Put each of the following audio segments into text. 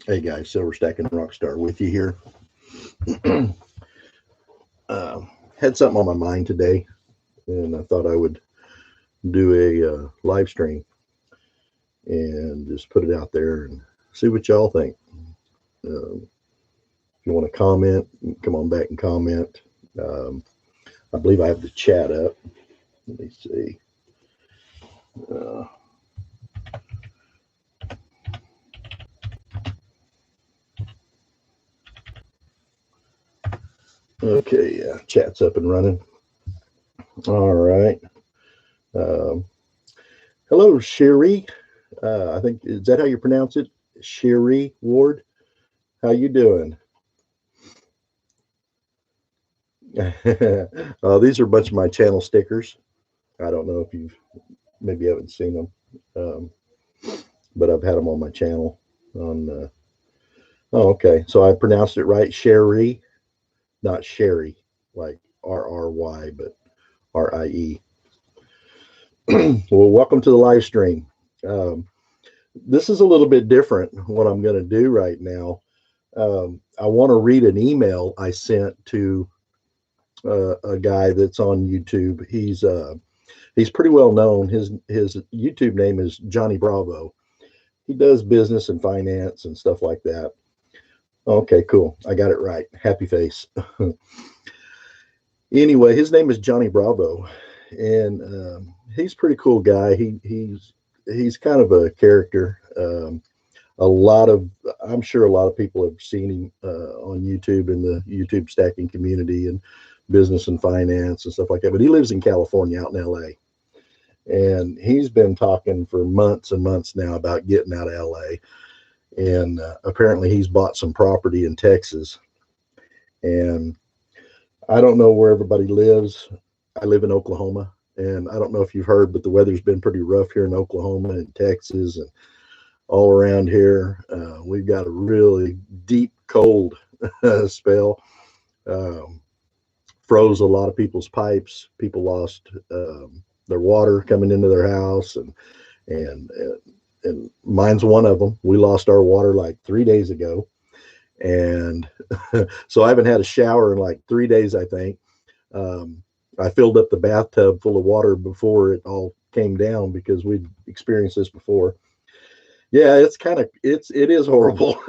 Hey guys, Silver Stacking Rockstar with you here. uh, Had something on my mind today, and I thought I would do a live stream and just put it out there and see what y'all think. If you want to comment, come on back and comment. Um, I believe I have the chat up. Let me see. Uh, okay, yeah, chat's up and running. All right. Um, Hello, Sherry. I think is that how you pronounce it? Sherry Ward. How you doing? These are a bunch of my channel stickers. I don't know if you've maybe haven't seen them, um, but I've had them on my channel. On Oh, okay, so I pronounced it right, Sherry, not Sherry, like RRY, but RIE. Well, welcome to the live stream. Um, this is a little bit different. What I'm going to do right now, I want to read an email I sent to a guy that's on YouTube. He's pretty well known. His YouTube name is Johnny Bravo. He does business and finance and stuff like that. Okay, cool. I got it right. Happy face. Anyway, his name is Johnny Bravo, and he's a pretty cool guy. He's kind of a character. A lot of I'm sure a lot of people have seen him on YouTube in the YouTube stacking community and business and finance and stuff like that. But he lives in California, out in LA. And he's been talking for months and months now about getting out of LA. And apparently, he's bought some property in Texas. And I don't know where everybody lives. I live in Oklahoma. And I don't know if you've heard, but the weather's been pretty rough here in Oklahoma and Texas and all around here. We've got a really deep cold spell. Um, Froze a lot of people's pipes. People lost their water coming into their house, and and mine's one of them. We lost our water like 3 days ago, and so I haven't had a shower in like 3 days, I think. Um, I filled up the bathtub full of water before it all came down because we'd experienced this before. Yeah, it is horrible.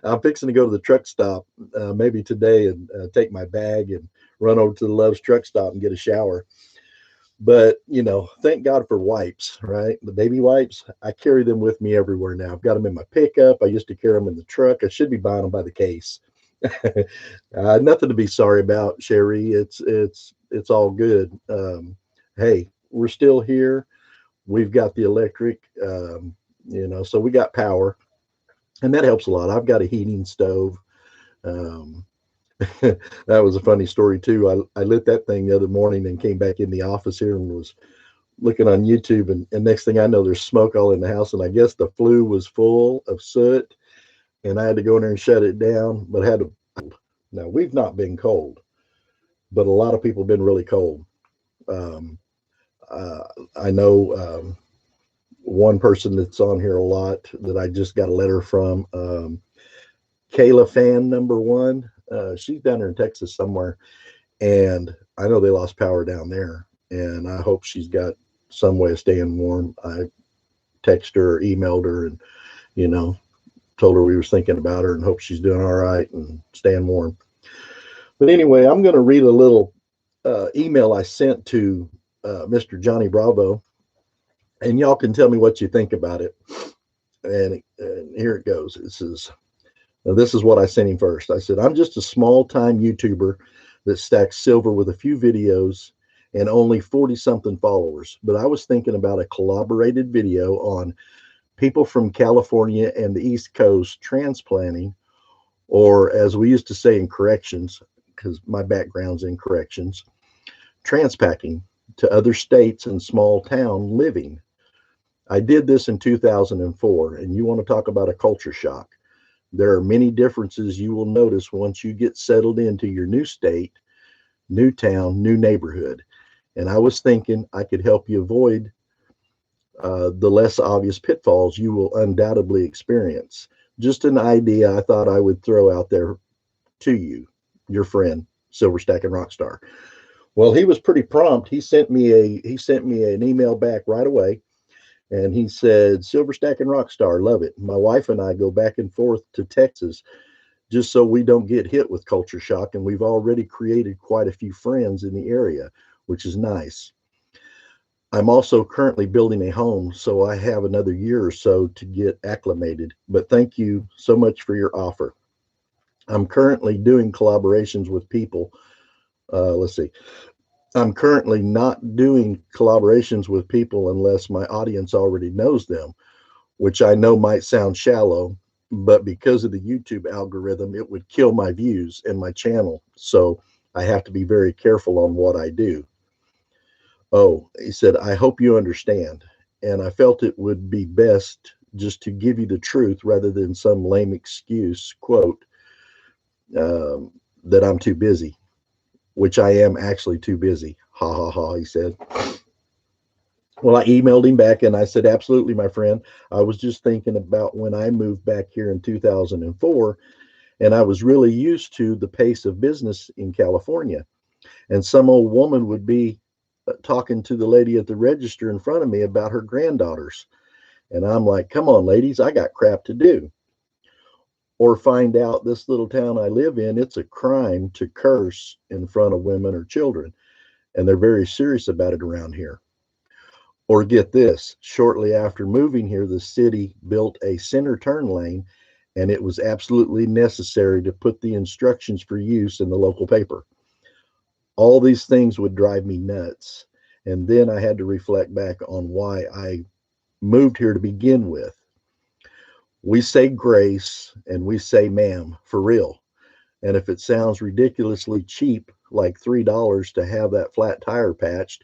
I'm fixing to go to the truck stop maybe today and take my bag and run over to the Love's truck stop and get a shower. But thank God for wipes, right? The baby wipes. I carry them with me everywhere now. I've got them in my pickup. I used to carry them in the truck. I should be buying them by the case. Nothing to be sorry about, Sherry. It's all good. Hey, we're still here. We've got the electric. So we got power, and that helps a lot. I've got a heating stove. Um, that was a funny story too. I lit that thing the other morning and came back in the office here and was looking on YouTube, and next thing I know, there's smoke all in the house, and I guess the flue was full of soot, and I had to go in there and shut it down. But I had to. Now we've not been cold, but a lot of people have been really cold. Um, uh, I know one person that's on here a lot that I just got a letter from. Kayla fan number one. She's down there in Texas somewhere, and I know they lost power down there. And I hope she's got some way of staying warm. I texted her or emailed her, and you know, told her we was thinking about her and hope she's doing all right and staying warm. But anyway, I'm going to read a little email I sent to Mr. Johnny Bravo, and y'all can tell me what you think about it. And here it goes. This is what I sent him first. I said, I'm just a small time YouTuber that stacks silver with a few videos and only 40 something followers. But I was thinking about a collaborated video on people from California and the East Coast transplanting, or as we used to say in corrections, because my background's in corrections, transpacking to other states and small town living. I did this in 2004, and you want to talk about a culture shock. There are many differences you will notice once you get settled into your new state, new town, new neighborhood. And I was thinking I could help you avoid the less obvious pitfalls you will undoubtedly experience. Just an idea I thought I would throw out there to you, your friend, Silver Stacking Rockstar. Well, he was pretty prompt. He sent me an email back right away, and he said, "Silver Stacking Rockstar, love it. My wife and I go back and forth to Texas just so we don't get hit with culture shock, and we've already created quite a few friends in the area, which is nice. I'm also currently building a home, so I have another year or so to get acclimated. But thank you so much for your offer. I'm currently doing collaborations with people. Let's see. I'm currently not doing collaborations with people unless my audience already knows them, which I know might sound shallow, but because of the YouTube algorithm, it would kill my views and my channel. So I have to be very careful on what I do. Oh, he said, I hope you understand. And I felt it would be best just to give you the truth rather than some lame excuse, quote, that I'm too busy, which I am actually too busy. Ha ha ha, he said. Well, I emailed him back and I said, absolutely, my friend. I was just thinking about when I moved back here in 2004, and I was really used to the pace of business in California. And some old woman would be talking to the lady at the register in front of me about her granddaughters. And I'm like, come on, ladies, I got crap to do. Or find out this little town I live in, it's a crime to curse in front of women or children. And they're very serious about it around here. Or get this, shortly after moving here, the city built a center turn lane, and it was absolutely necessary to put the instructions for use in the local paper. All these things would drive me nuts. And then I had to reflect back on why I moved here to begin with. We say grace and we say ma'am for real. And if it sounds ridiculously cheap, like $3 to have that flat tire patched,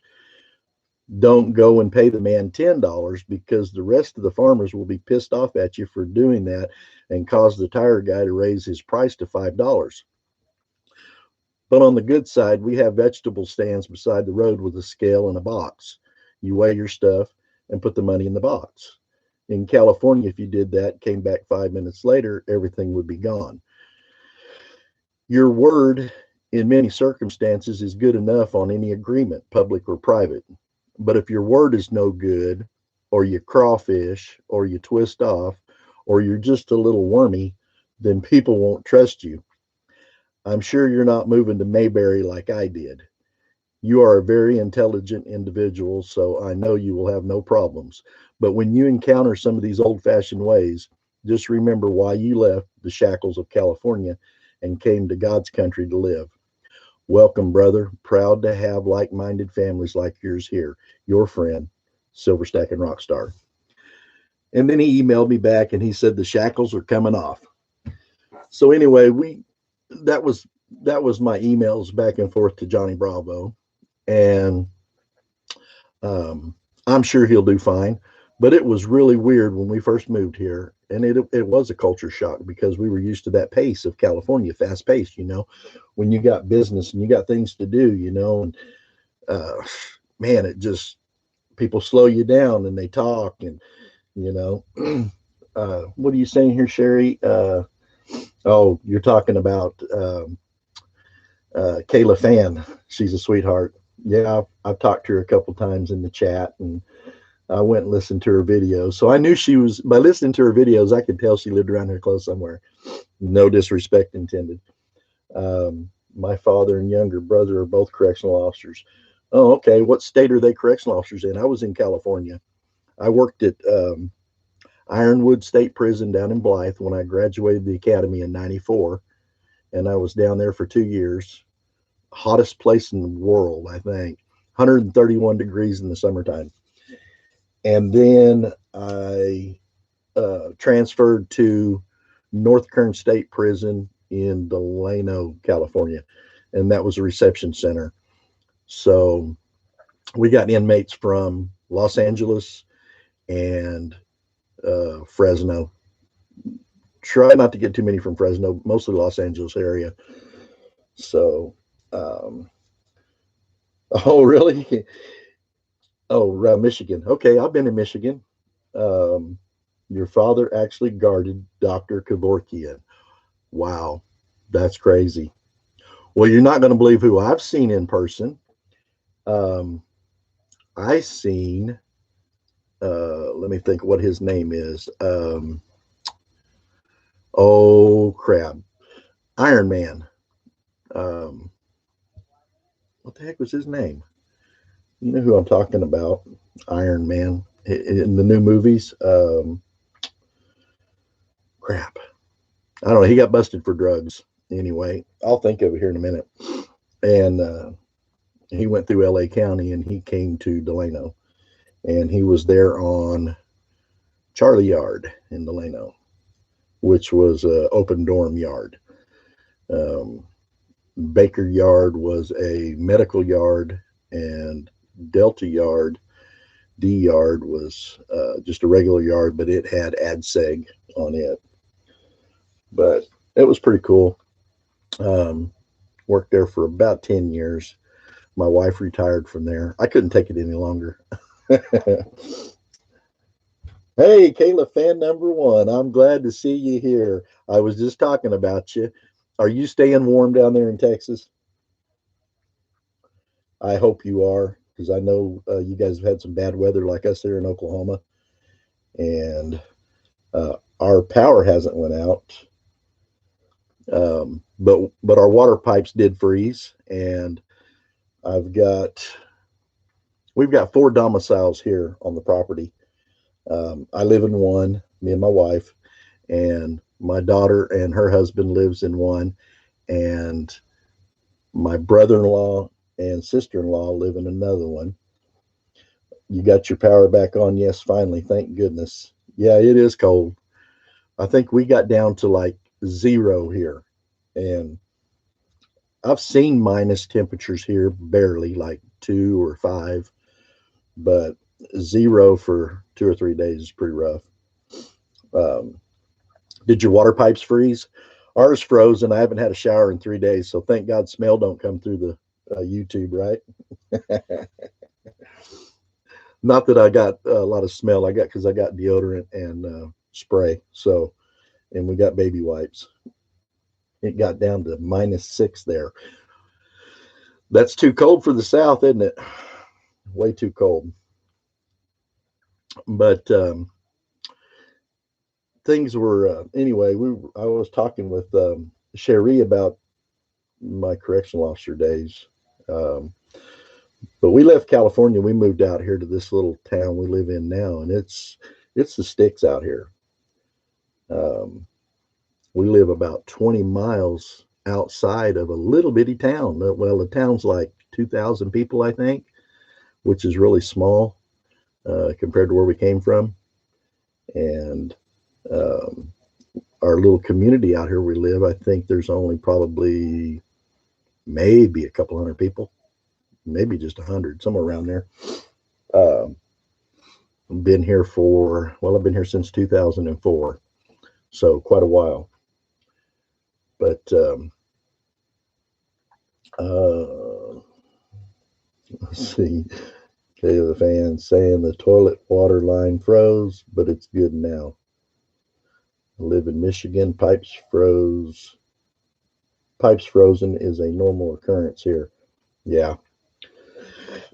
don't go and pay the man $10 because the rest of the farmers will be pissed off at you for doing that and cause the tire guy to raise his price to $5. But on the good side, we have vegetable stands beside the road with a scale and a box. You weigh your stuff and put the money in the box. In California, if you did that, came back 5 minutes later, everything would be gone. Your word, in many circumstances, is good enough on any agreement, public or private. But if your word is no good, or you crawfish, or you twist off, or you're just a little wormy, then people won't trust you. I'm sure you're not moving to Mayberry like I did. You are a very intelligent individual, so I know you will have no problems. But when you encounter some of these old fashioned ways, just remember why you left the shackles of California and came to God's country to live. Welcome, brother. Proud to have like minded families like yours here. Your friend, Silver Stacking Rockstar. And then he emailed me back and he said the shackles are coming off. So anyway, that was my emails back and forth to Johnny Bravo, and I'm sure he'll do fine. But it was really weird when we first moved here, and it was a culture shock because we were used to that pace of California, fast paced. When you got business and you got things to do, and uh, man, it just people slow you down and they talk and you know. What are you saying here, Sherry? Oh, you're talking about Kayla Fan. She's a sweetheart. Yeah, I've talked to her a couple times in the chat, and I went and listened to her videos. So I knew she was, by listening to her videos, I could tell she lived around here close somewhere. No disrespect intended. My father and younger brother are both correctional officers. Oh, okay. What state are they correctional officers in? I was in California. I worked at Ironwood State Prison down in Blythe when I graduated the academy in '94, and I was down there for 2 years. Hottest place in the world, I think. 131 degrees in the summertime. And then I transferred to North Kern State Prison in Delano, California, and that was a reception center. So we got inmates from Los Angeles and Fresno. Try not to get too many from Fresno, mostly Los Angeles area. So, um, oh, really? Oh, Michigan. Okay, I've been in Michigan. Um, Your father actually guarded Dr. Kevorkian. Wow, that's crazy. Well, you're not going to believe who I've seen in person. Um, I seen, let me think what his name is. Oh, crap. Iron Man. Um, what the heck was his name? You know who I'm talking about? Iron Man in the new movies. Crap. I don't know. He got busted for drugs. Anyway, I'll think of it here in a minute. And he went through LA County and he came to Delano. And he was there on Charlie Yard in Delano, which was an open dorm yard. Um, Baker Yard was a medical yard, and Delta Yard, D Yard, was just a regular yard, but it had AdSeg on it. But it was pretty cool. Um, Worked there for about 10 years. My wife retired from there. I couldn't take it any longer. Hey, Kayla, fan number one. I'm glad to see you here. I was just talking about you. Are you staying warm down there in Texas? I hope you are, because I know you guys have had some bad weather like us there in Oklahoma, and our power hasn't went out, but our water pipes did freeze, and I've got we've got four domiciles here on the property. I live in one, me and my wife, and my daughter and her husband lives in one, and my brother-in-law and sister-in-law live in another one. You got your power back on? Yes, finally, thank goodness. Yeah, it is cold. I think we got down to like zero here, and I've seen minus temperatures here, barely like 2 or 5, but zero for 2 or 3 days is pretty rough. Um, did your water pipes freeze? Ours froze, and I haven't had a shower in 3 days. So thank God smell don't come through the YouTube, right? Not that I got a lot of smell. I got because I got deodorant and spray. So, and we got baby wipes. It got down to -6 there. That's too cold for the South, isn't it? Way too cold. But things were anyway. I was talking with Sherry about my correctional officer days. Um, but we left California. We moved out here to this little town we live in now, and it's the sticks out here. Um, we live about 20 miles outside of a little bitty town. Well, the town's like 2,000 people, I think, which is really small compared to where we came from. And um, our little community out here we live, I think there's only probably maybe a couple hundred people, maybe just 100, somewhere around there. Um, been here for, well, I've been here since 2004, so quite a while. But uh, let's see. Okay, the fans saying the toilet water line froze, but it's good now. I live in Michigan. Pipes frozen is a normal occurrence here. Yeah.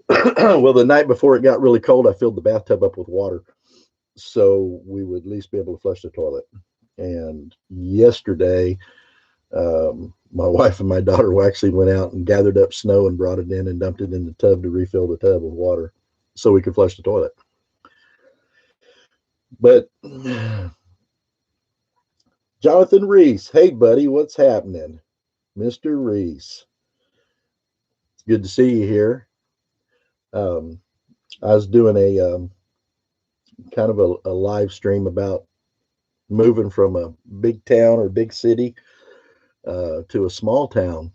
Well, the night before it got really cold, I filled the bathtub up with water so we would at least be able to flush the toilet. And yesterday, my wife and my daughter actually went out and gathered up snow and brought it in and dumped it in the tub to refill the tub with water so we could flush the toilet. But Jonathan Reese, hey buddy, what's happening? Mr. Reese, it's good to see you here. Um, I was doing a kind of a live stream about moving from a big town or big city to a small town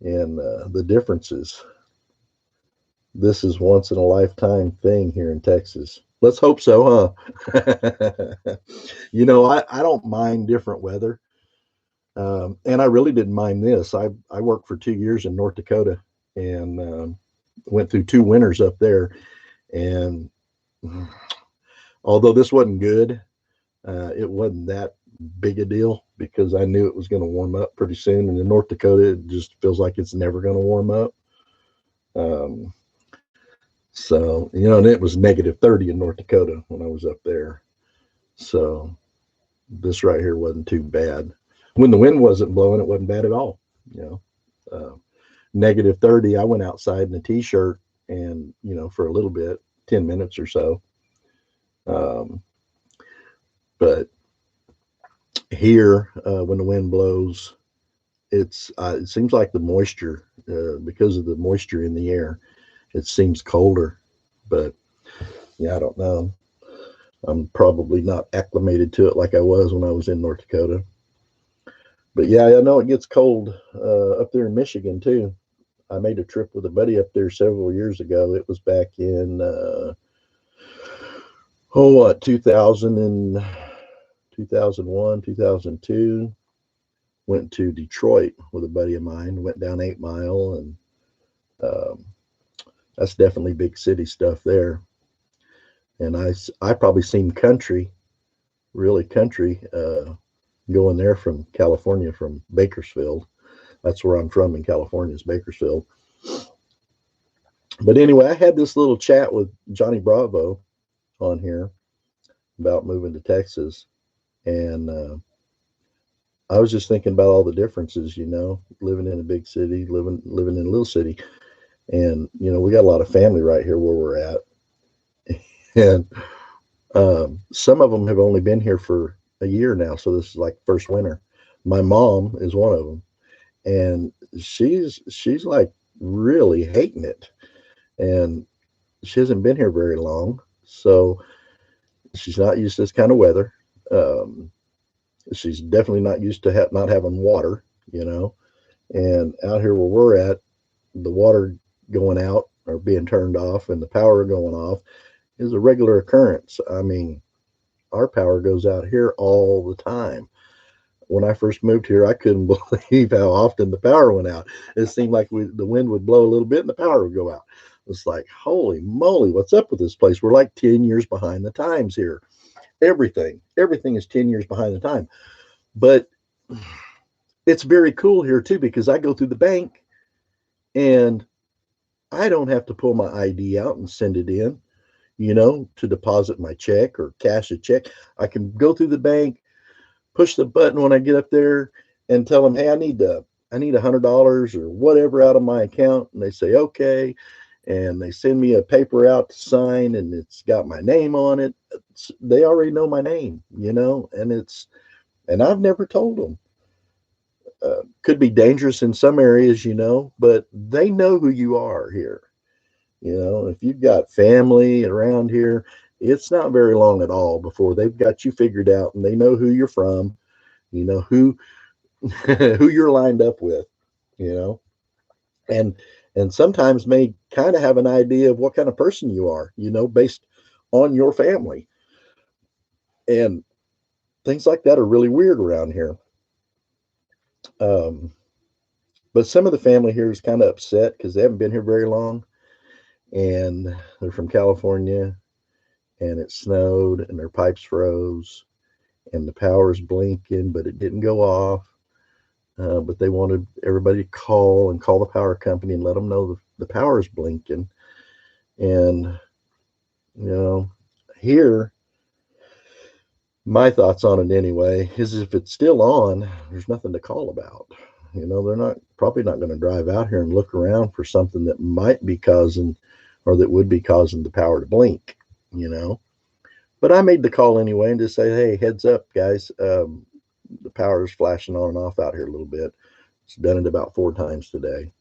and the differences. This is once in a lifetime thing here in Texas. Let's hope so, huh? I don't mind different weather. And I really didn't mind this. I worked for 2 years in North Dakota and went through 2 winters up there. And Although this wasn't good, it wasn't that big a deal because I knew it was going to warm up pretty soon. And in North Dakota, it just feels like it's never going to warm up. Um, so, you know, and it was -30 in North Dakota when I was up there. So this right here wasn't too bad. When the wind wasn't blowing, it wasn't bad at all. You know, -30, I went outside in a t-shirt and, you know, for a little bit, 10 minutes or so. Um, but here, when the wind blows, it seems like the moisture, because of the moisture in the air, it seems colder. But yeah, I don't know. I'm probably not acclimated to it like I was when I was in North Dakota. But yeah, I know it gets cold up there in Michigan too. I made a trip with a buddy up there several years ago. It was back in oh what 2000 and 2001, 2002. Went to Detroit with a buddy of mine. Went down 8 Mile, and um, that's definitely big city stuff there. And I probably seen country, really country, going there from California, from Bakersfield. That's where I'm from in California, is Bakersfield. But anyway, I had this little chat with Johnny Bravo on here about moving to Texas, and I was just thinking about all the differences, you know, living in a big city, living in a little city, and you know, we got a lot of family right here where we're at, and some of them have only been here for a year now, so this is like first winter. My mom is one of them, and she's like really hating it, and she hasn't been here very long, so she's not used to this kind of weather. Um, she's definitely not used to not having water, you know. And out here where we're at, the water going out or being turned off and the power going off is a regular occurrence. I mean, our power goes out here all the time. When I first moved here, I couldn't believe how often the power went out. It seemed like the wind would blow a little bit and the power would go out. It's like, holy moly, what's up with this place? We're like 10 years behind the times here. Everything is 10 years behind the time. But it's very cool here too, because I go through the bank and I don't have to pull my ID out and send it in, you know, to deposit my check or cash a check. I can go through the bank, push the button when I get up there and tell them, hey, I need $100 or whatever out of my account. And they say, okay. And they send me a paper out to sign and it's got my name on it. They already know my name, you know, and I've never told them. Could be dangerous in some areas, you know, but they know who you are here. You know, if you've got family around here, it's not very long at all before they've got you figured out and they know who you're from, you know, who who you're lined up with, you know, and and sometimes may kind of have an idea of what kind of person you are, you know, based on your family. And things like that are really weird around here. Um, but some of the family here is kind of upset because they haven't been here very long and they're from California and it snowed and their pipes froze and the power's blinking, but it didn't go off. But they wanted everybody to call the power company and let them know the power's blinking. And, you know, here, my thoughts on it anyway is if it's still on, there's nothing to call about. You know, they're not probably not going to drive out here and look around for something that might be causing or that would be causing the power to blink, you know. But I made the call anyway and just say, hey, heads up, guys. The power is flashing on and off out here a little bit. It's done it about 4 times today.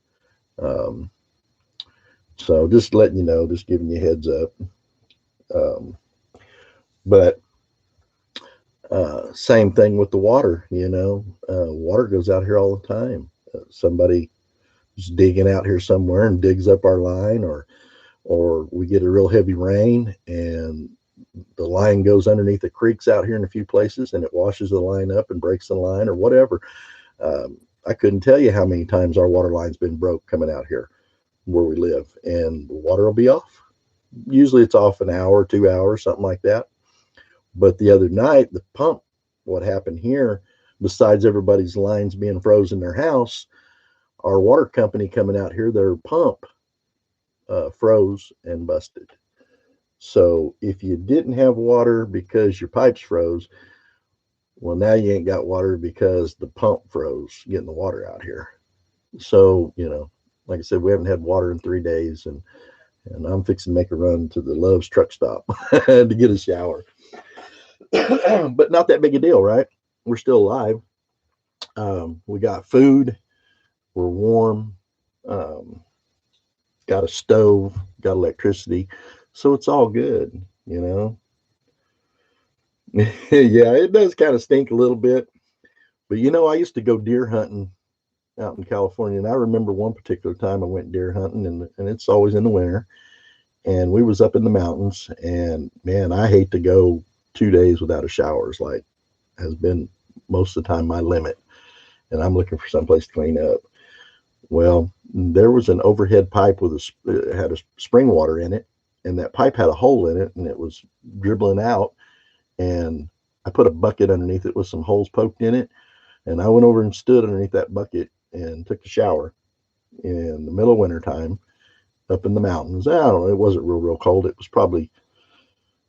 Um, so just letting you know, just giving you heads up. Um, but same thing with the water, you know, water goes out here all the time. Somebody is digging out here somewhere and digs up our line, or we get a real heavy rain and the line goes underneath the creeks out here in a few places and it washes the line up and breaks the line or whatever. I couldn't tell you how many times our water line's been broke coming out here where we live, and the water will be off. Usually it's off an hour, 2 hours, something like that. But the other night, the pump, what happened here, besides everybody's lines being frozen in their house, our water company coming out here, their pump froze and busted. So if you didn't have water because your pipes froze, well, now you ain't got water because the pump froze getting the water out here. So, like I said, we haven't had water in 3 days, and I'm fixing to make a run to the Love's truck stop to get a shower. But not that big a deal, right? We're still alive. We got food. We're warm. Um, got a stove. Got electricity. So it's all good. Yeah, it does kind of stink a little bit. But I used to go deer hunting out in California, and I remember one particular time I went deer hunting, and it's always in the winter. And we was up in the mountains, and man, I hate to go 2 days without a shower. It's like has been most of the time my limit, and I'm looking for someplace to clean up. Well, there was an overhead pipe with it had a spring water in it, and that pipe had a hole in it, and it was dribbling out. And I put a bucket underneath it with some holes poked in it, and I went over and stood underneath that bucket and took a shower in the middle of winter time up in the mountains. I don't know, it wasn't real cold. It was probably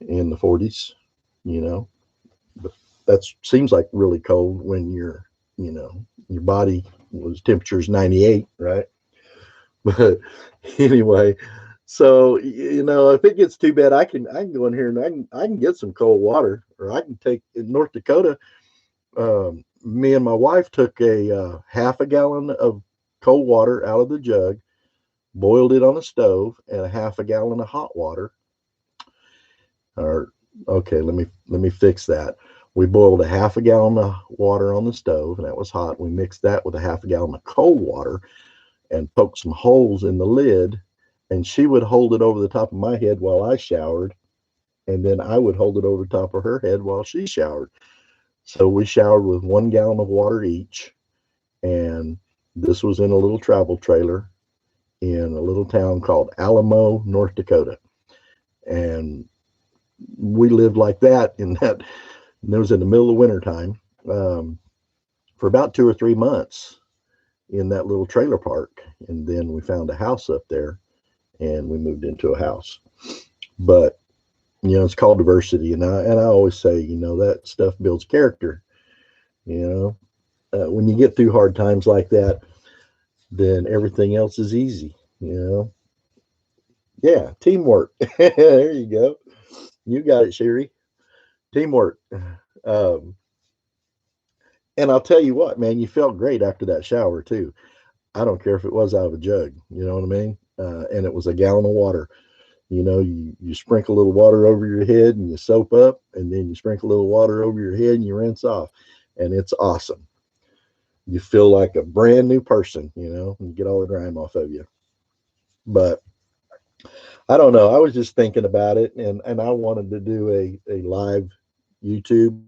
in the 40s, you know. But that seems like really cold when your body was temperature's 98, right? But anyway, so if it gets too bad, I can go in here and I can get some cold water, or I can take in North Dakota. Me and my wife took a half a gallon of cold water out of the jug, boiled it on a stove, and a half a gallon of hot water. Or okay, let me fix that. We boiled a half a gallon of water on the stove, and that was hot. We mixed that with a half a gallon of cold water and poked some holes in the lid. And she would hold it over the top of my head while I showered, and then I would hold it over the top of her head while she showered. So we showered with 1 gallon of water each, and this was in a little travel trailer in a little town called Alamo, North Dakota. And we lived like that and it was in the middle of winter time, for about 2 or 3 months in that little trailer park. And then we found a house up there and we moved into a house. But, it's called diversity. And I always say, that stuff builds character. When you get through hard times like that, then everything else is easy. Yeah, teamwork. There you go. You got it, Sherry. Teamwork. Um, and I'll tell you what, man, you felt great after that shower too. I don't care if it was out of a jug. You know what I mean? And it was a gallon of water. You sprinkle a little water over your head and you soap up, and then you sprinkle a little water over your head and you rinse off, and it's awesome. You feel like a brand new person, and you get all the grime off of you. But I don't know. I was just thinking about it, and I wanted to do a live YouTube,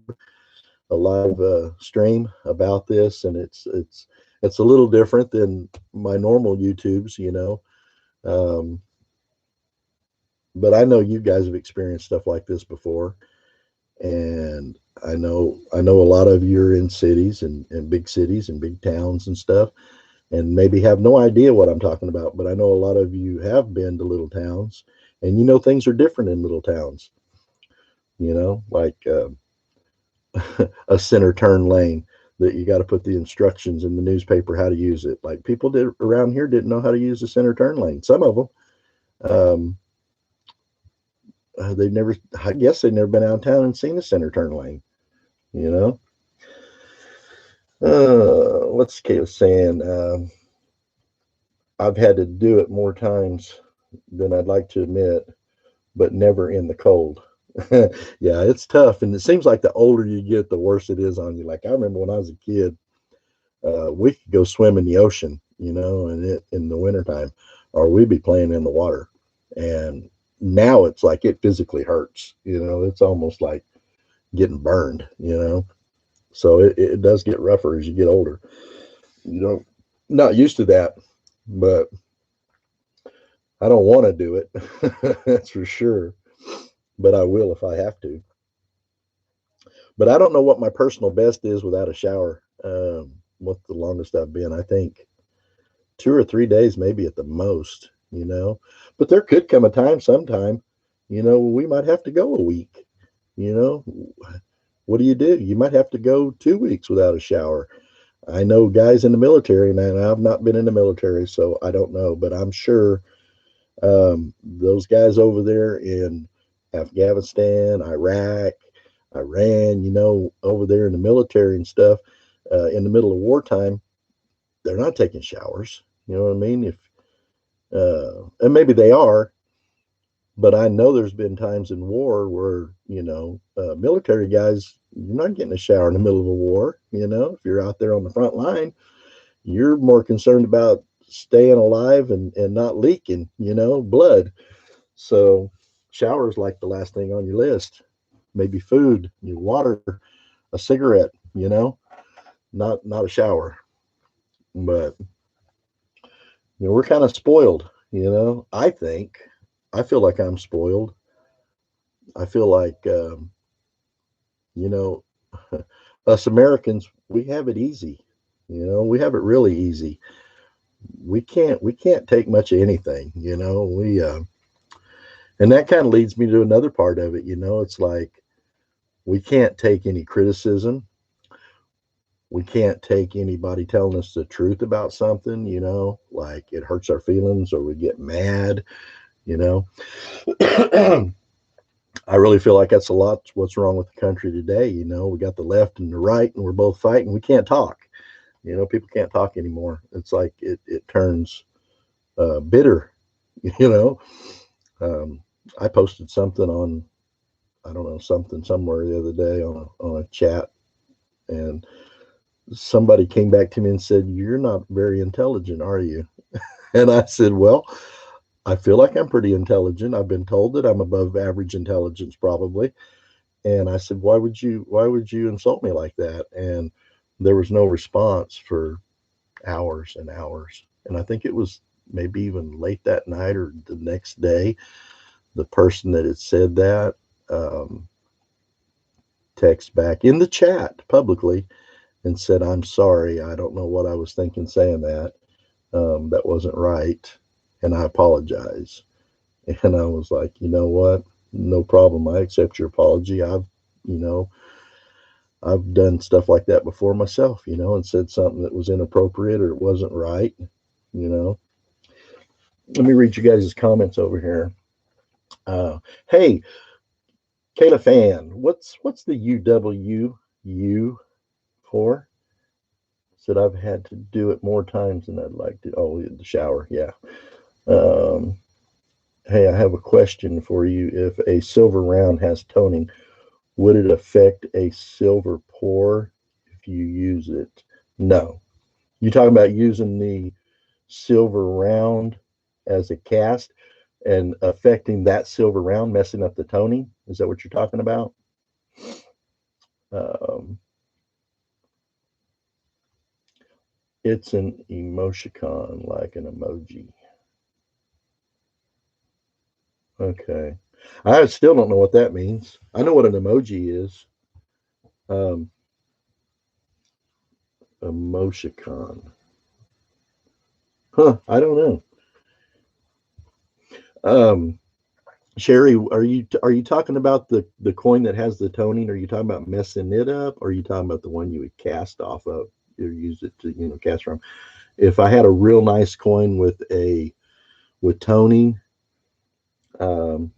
a live stream about this, and it's a little different than my normal YouTubes. Um, but I know you guys have experienced stuff like this before, and I know a lot of you are in cities and big cities and big towns and stuff, and maybe have no idea what I'm talking about. But I know a lot of you have been to little towns, and things are different in little towns. Like a center turn lane that you got to put the instructions in the newspaper how to use it. Like people did around here didn't know how to use the center turn lane. Some of them, um, they've never. I guess they've never been out of town and seen a center turn lane. You know. What's Kayla saying? I've had to do it more times than I'd like to admit, but never in the cold. Yeah, it's tough, and it seems like the older you get, the worse it is on you. Like I remember when I was a kid, we could go swim in the ocean, and in the wintertime, or we'd be playing in the water. And now it's like it physically hurts. It's almost like getting burned. So it does get rougher as you get older. You know, not used to that, but I don't want to do it. That's for sure. But I will if I have to. But I don't know what my personal best is without a shower. What the longest I've been, I think 2 or 3 days, maybe at the most, you know. But there could come a time sometime, we might have to go a week, you know. What do? You might have to go 2 weeks without a shower. I know guys in the military, and I've not been in the military, so I don't know, but I'm sure those guys over there in Afghanistan, Iraq, Iran, over there in the military and stuff, in the middle of wartime, they're not taking showers. You know what I mean? If and maybe they are, but I know there's been times in war where military guys, you're not getting a shower in the middle of a war. If you're out there on the front line, you're more concerned about staying alive and not leaking, blood. So showers like the last thing on your list. Maybe food, your water, a cigarette, not a shower. But we're kind of spoiled, I think. I feel like I'm spoiled. I feel like you know, us Americans, we have it easy. We have it really easy. We can't take much of anything, we and that kind of leads me to another part of it. It's like we can't take any criticism. We can't take anybody telling us the truth about something, like it hurts our feelings or we get mad, you know. I really feel like that's a lot what's wrong with the country today. We got the left and the right, and we're both fighting. We can't talk. People can't talk anymore. It's like it turns bitter. You know, I posted something on, I don't know, something somewhere the other day on a chat, and somebody came back to me and said, "You're not very intelligent, are you?" And I said, "Well, I feel like I'm pretty intelligent. I've been told that I'm above average intelligence, probably." And I said, "Why would you insult me like that?" And there was no response for hours and hours. And I think it was maybe even late that night or the next day, the person that had said that text back in the chat publicly and said, "I'm sorry. I don't know what I was thinking saying that. That wasn't right. And I apologize." And I was like, "You know what? No problem. I accept your apology. You know, I've done stuff like that before myself, and said something that was inappropriate or it wasn't right, you know." Let me read you guys' comments over here. Hey, Kayla Fan, what's the UWU for? Said I've had to do it more times than I'd like to. Oh, the shower, yeah. Um, hey, I have a question for you. If a silver round has toning, would it affect a silver pour if you use it? No. You talking about using the silver round as a cast and affecting that silver round, messing up the toning? Is that what you're talking about? Um, it's an emoticon, like an emoji. Okay. I still don't know what that means. I know what an emoji is. Um, emoticon. Huh, I don't know. Um, Sherry, are you talking about the coin that has the toning? Are you talking about messing it up? Or are you talking about the one you would cast off of or use it to cast from? If I had a real nice coin with toning, um,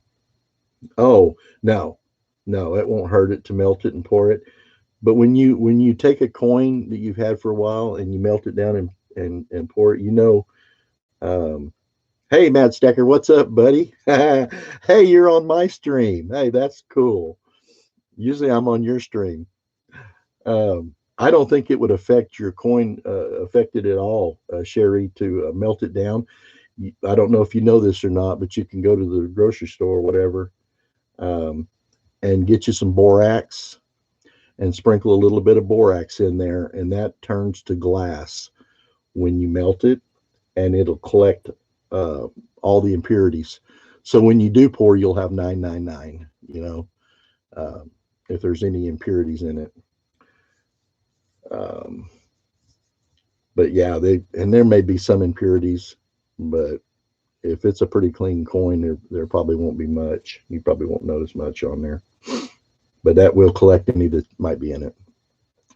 oh no, it won't hurt it to melt it and pour it. But when you take a coin that you've had for a while and you melt it down and pour it, um, hey, Matt Stecker, what's up, buddy? Hey, you're on my stream. Hey, that's cool. Usually I'm on your stream. I don't think it would affect your coin, affect it at all, Sherry, to melt it down. I don't know if you know this or not, but you can go to the grocery store or whatever, um, and get you some borax and sprinkle a little bit of borax in there, and that turns to glass when you melt it, and it'll collect uh, all the impurities. So when you do pour, you'll have 999. if there's any impurities in it. Um, but yeah, there may be some impurities, but if it's a pretty clean coin, there probably won't be much. You probably won't notice much on there, but that will collect any that might be in it.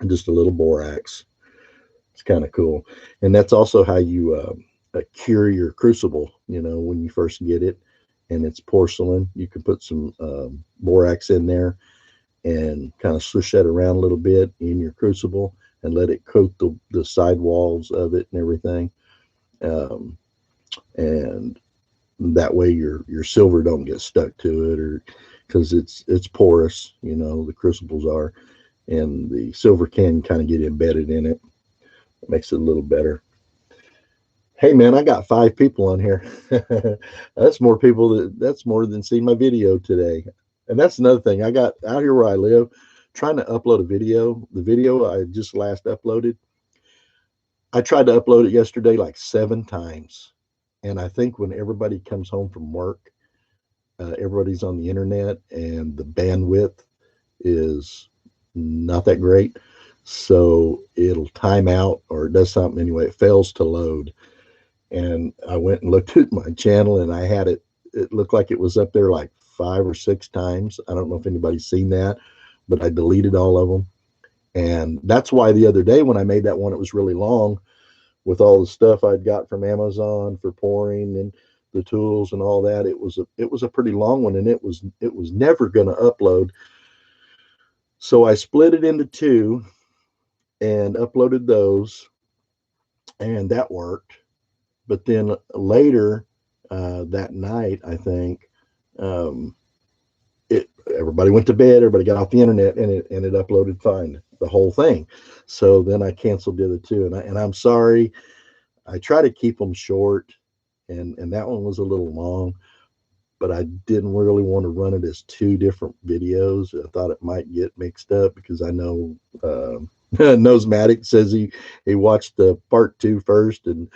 Just a little borax. It's kind of cool, and that's also how you cure your crucible. You know, when you first get it, and it's porcelain, you can put some borax in there and kind of swish that around a little bit in your crucible and let it coat the side walls of it and everything. Um, and that way your silver don't get stuck to it, or because it's porous, you know, the crucibles are, and the silver can kind of get embedded in it. It makes it a little better. Hey man, I got 5 people on here. That's more people that's more than see my video today. And that's another thing. I got out here where I live trying to upload a video. The video I just last uploaded, I tried to upload it yesterday like 7 times. And I think when everybody comes home from work, everybody's on the internet and the bandwidth is not that great. So it'll time out or it does something anyway. It fails to load. And I went and looked at my channel and I had it looked like it was up there like 5 or 6 times. I don't know if anybody's seen that, but I deleted all of them. And that's why the other day when I made that one, it was really long with all the stuff I'd got from Amazon for pouring and the tools and all that. It was a pretty long one, and it was never going to upload. So I split it into two and uploaded those, and that worked. But then later that night, I think um, everybody went to bed, everybody got off the internet, and it uploaded fine, the whole thing. So then I canceled the other two, and I'm sorry. I try to keep them short, and that one was a little long, but I didn't really want to run it as 2 different videos. I thought it might get mixed up because I know Nosematic says he watched the part 2 first and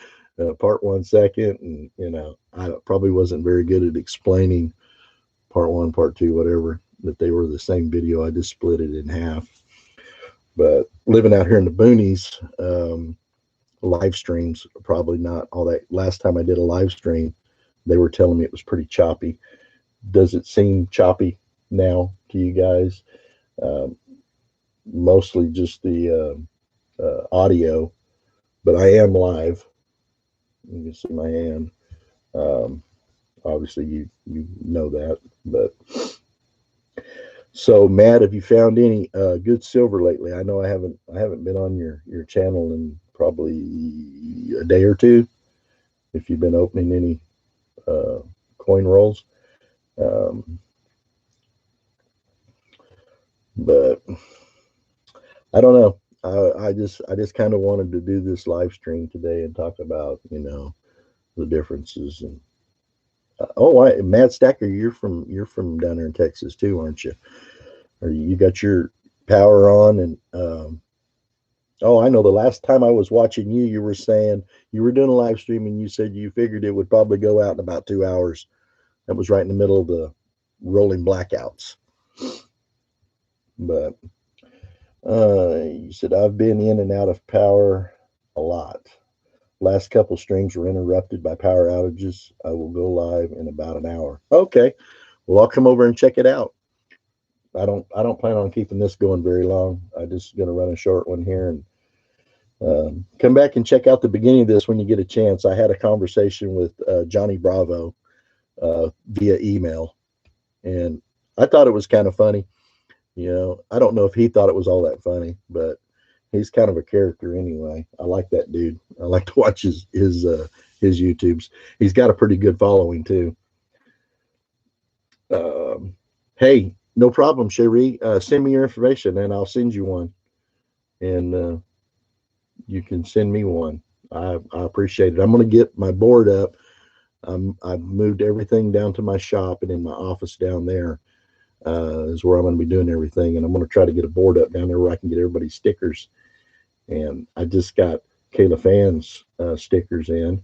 part 1 second, and I probably wasn't very good at explaining part 1, part 2, whatever, that they were the same video. I just split it in half. But living out here in the boonies, live streams are probably not all that. Last time I did a live stream, they were telling me it was pretty choppy. Does it seem choppy now to you guys? Um, Mostly just the audio, but I am live. You can see my hand. Um, Obviously, you know that. But so, Matt, have you found any good silver lately? I know I haven't been on your channel in probably a day or two. If you've been opening any uh, coin rolls, um, but I don't know. I just kind of wanted to do this live stream today and talk about the differences. And Matt Stacker, you're from down there in Texas too, aren't you? Or you got your power on? And oh, I know. The last time I was watching you, you were saying you were doing a live stream and you said you figured it would probably go out in about 2 hours. That was right in the middle of the rolling blackouts. But you said I've been in and out of power a lot. Last couple streams were interrupted by power outages. I will go live in about an hour. Okay. Well, I'll come over and check it out. I don't plan on keeping this going very long. I'm just going to run a short one here and come back and check out the beginning of this when you get a chance. I had a conversation with Johnny Bravo via email, and I thought it was kind of funny. I don't know if he thought it was all that funny, but he's kind of a character anyway. I like that dude. I like to watch his YouTubes. He's got a pretty good following too. Hey, no problem, Cherie. Send me your information and I'll send you one. And you can send me one. I appreciate it. I'm going to get my board up. I've moved everything down to my shop, and in my office down there is where I'm going to be doing everything. And I'm going to try to get a board up down there where I can get everybody's stickers. And I just got Kayla Fan's stickers in.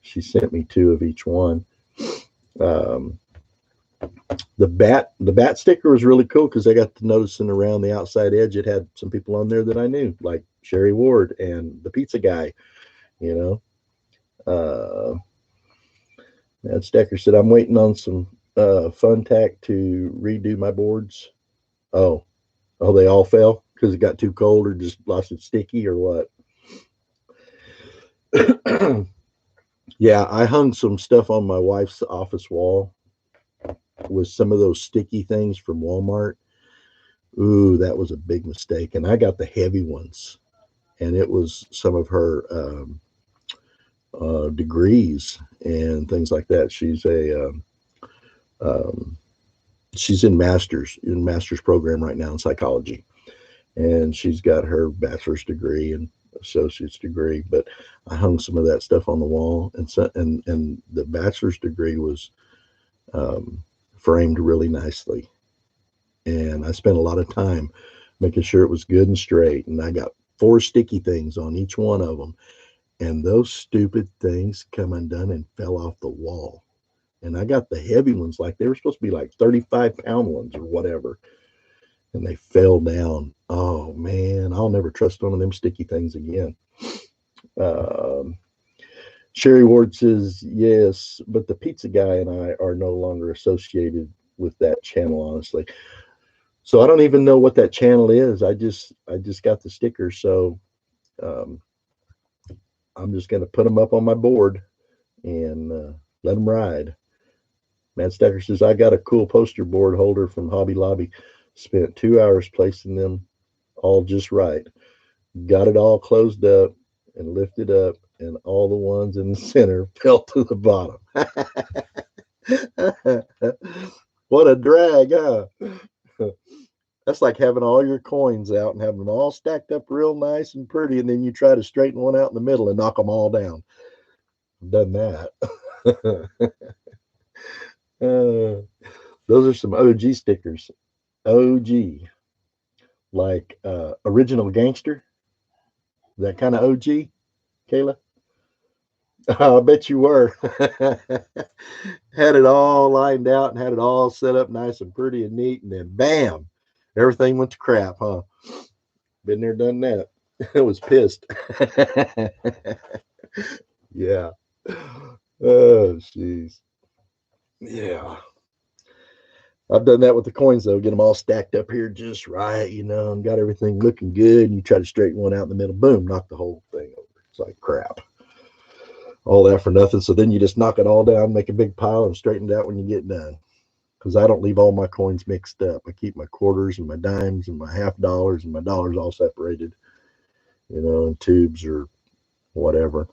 She sent me 2 of each one. The bat sticker was really cool because I got to noticing around the outside edge it had some people on there that I knew, like Sherry Ward and the pizza guy. You know, Matt Stecker said I'm waiting on some fun tack to redo my boards. Oh, they all fell because it got too cold or just lost its sticky or what? Yeah, I hung some stuff on my wife's office wall with some of those sticky things from Walmart. Ooh, that was a big mistake. And I got the heavy ones, and it was some of her degrees and things like that. Um, she's in master's program right now in psychology, and she's got her bachelor's degree and associate's degree. But I hung some of that stuff on the wall, and the bachelor's degree was um, framed really nicely. And I spent a lot of time making sure it was good and straight. And I got 4 sticky things on each one of them. And those stupid things come undone and fell off the wall. And I got the heavy ones, like they were supposed to be like 35-pound ones or whatever. And they fell down. Oh, man, I'll never trust one of them sticky things again. Um, Sherry Ward says, yes, but the pizza guy and I are no longer associated with that channel, honestly. So I don't even know what that channel is. I just got the stickers, so um, I'm just going to put them up on my board and let them ride. Matt Stacker says I got a cool poster board holder from Hobby Lobby. Spent 2 hours placing them all just right. Got it all closed up and lifted up, and all the ones in the center fell to the bottom. What a drag, huh? That's like having all your coins out and having them all stacked up real nice and pretty, and then you try to straighten one out in the middle and knock them all down. I've done that. uh, those are some OG stickers. OG, like original gangster. That kind of OG, Kayla. I bet you were. Had it all lined out and had it all set up nice and pretty and neat, and then bam, everything went to crap, huh? Been there, done that. I was pissed. Yeah. Oh, jeez. Yeah. I've done that with the coins, though. Get them all stacked up here just right, and got everything looking good. And you try to straighten one out in the middle, boom, knock the whole thing over. It's like crap. All that for nothing. So then you just knock it all down, make a big pile, and straighten it out when you get done. Because I don't leave all my coins mixed up. I keep my quarters and my dimes and my half dollars and my dollars all separated, in tubes or whatever.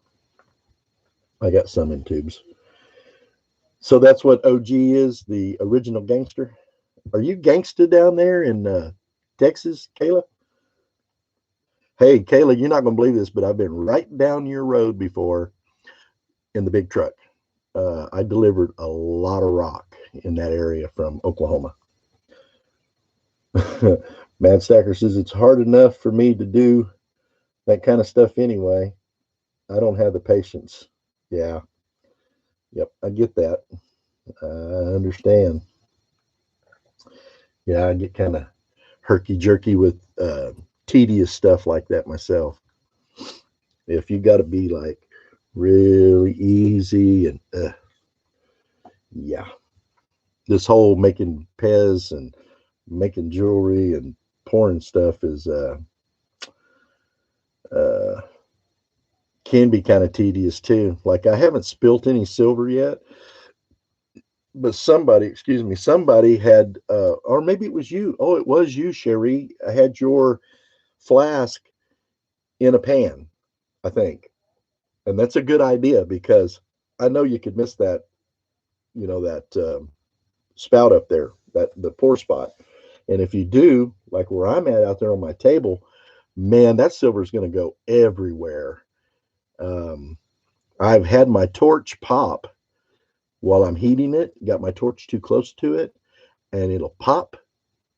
I got some in tubes. So that's what OG is, the original gangster. Are you gangsta down there in Texas, Kayla? Hey, Kayla, you're not going to believe this, but I've been right down your road before in the big truck. I delivered a lot of rock in that area from Oklahoma. Mad Stacker says it's hard enough for me to do that kind of stuff anyway. I don't have the patience. Yeah. Yep. I get that. I understand. Yeah. I get kind of herky jerky with tedious stuff like that myself. If you got to be like really easy and yeah, this whole making Pez and making jewelry and pouring stuff is uh, can be kind of tedious too. Like I haven't spilt any silver yet, but somebody had, or maybe it was you. Oh, it was you, Sherry. I had your flask in a pan, I think, and that's a good idea because I know you could miss that, that spout up there, that the pour spot. And if you do, like where I'm at out there on my table, man, that silver is going to go everywhere. Um, I've had my torch pop while I'm heating it, got my torch too close to it, and it'll pop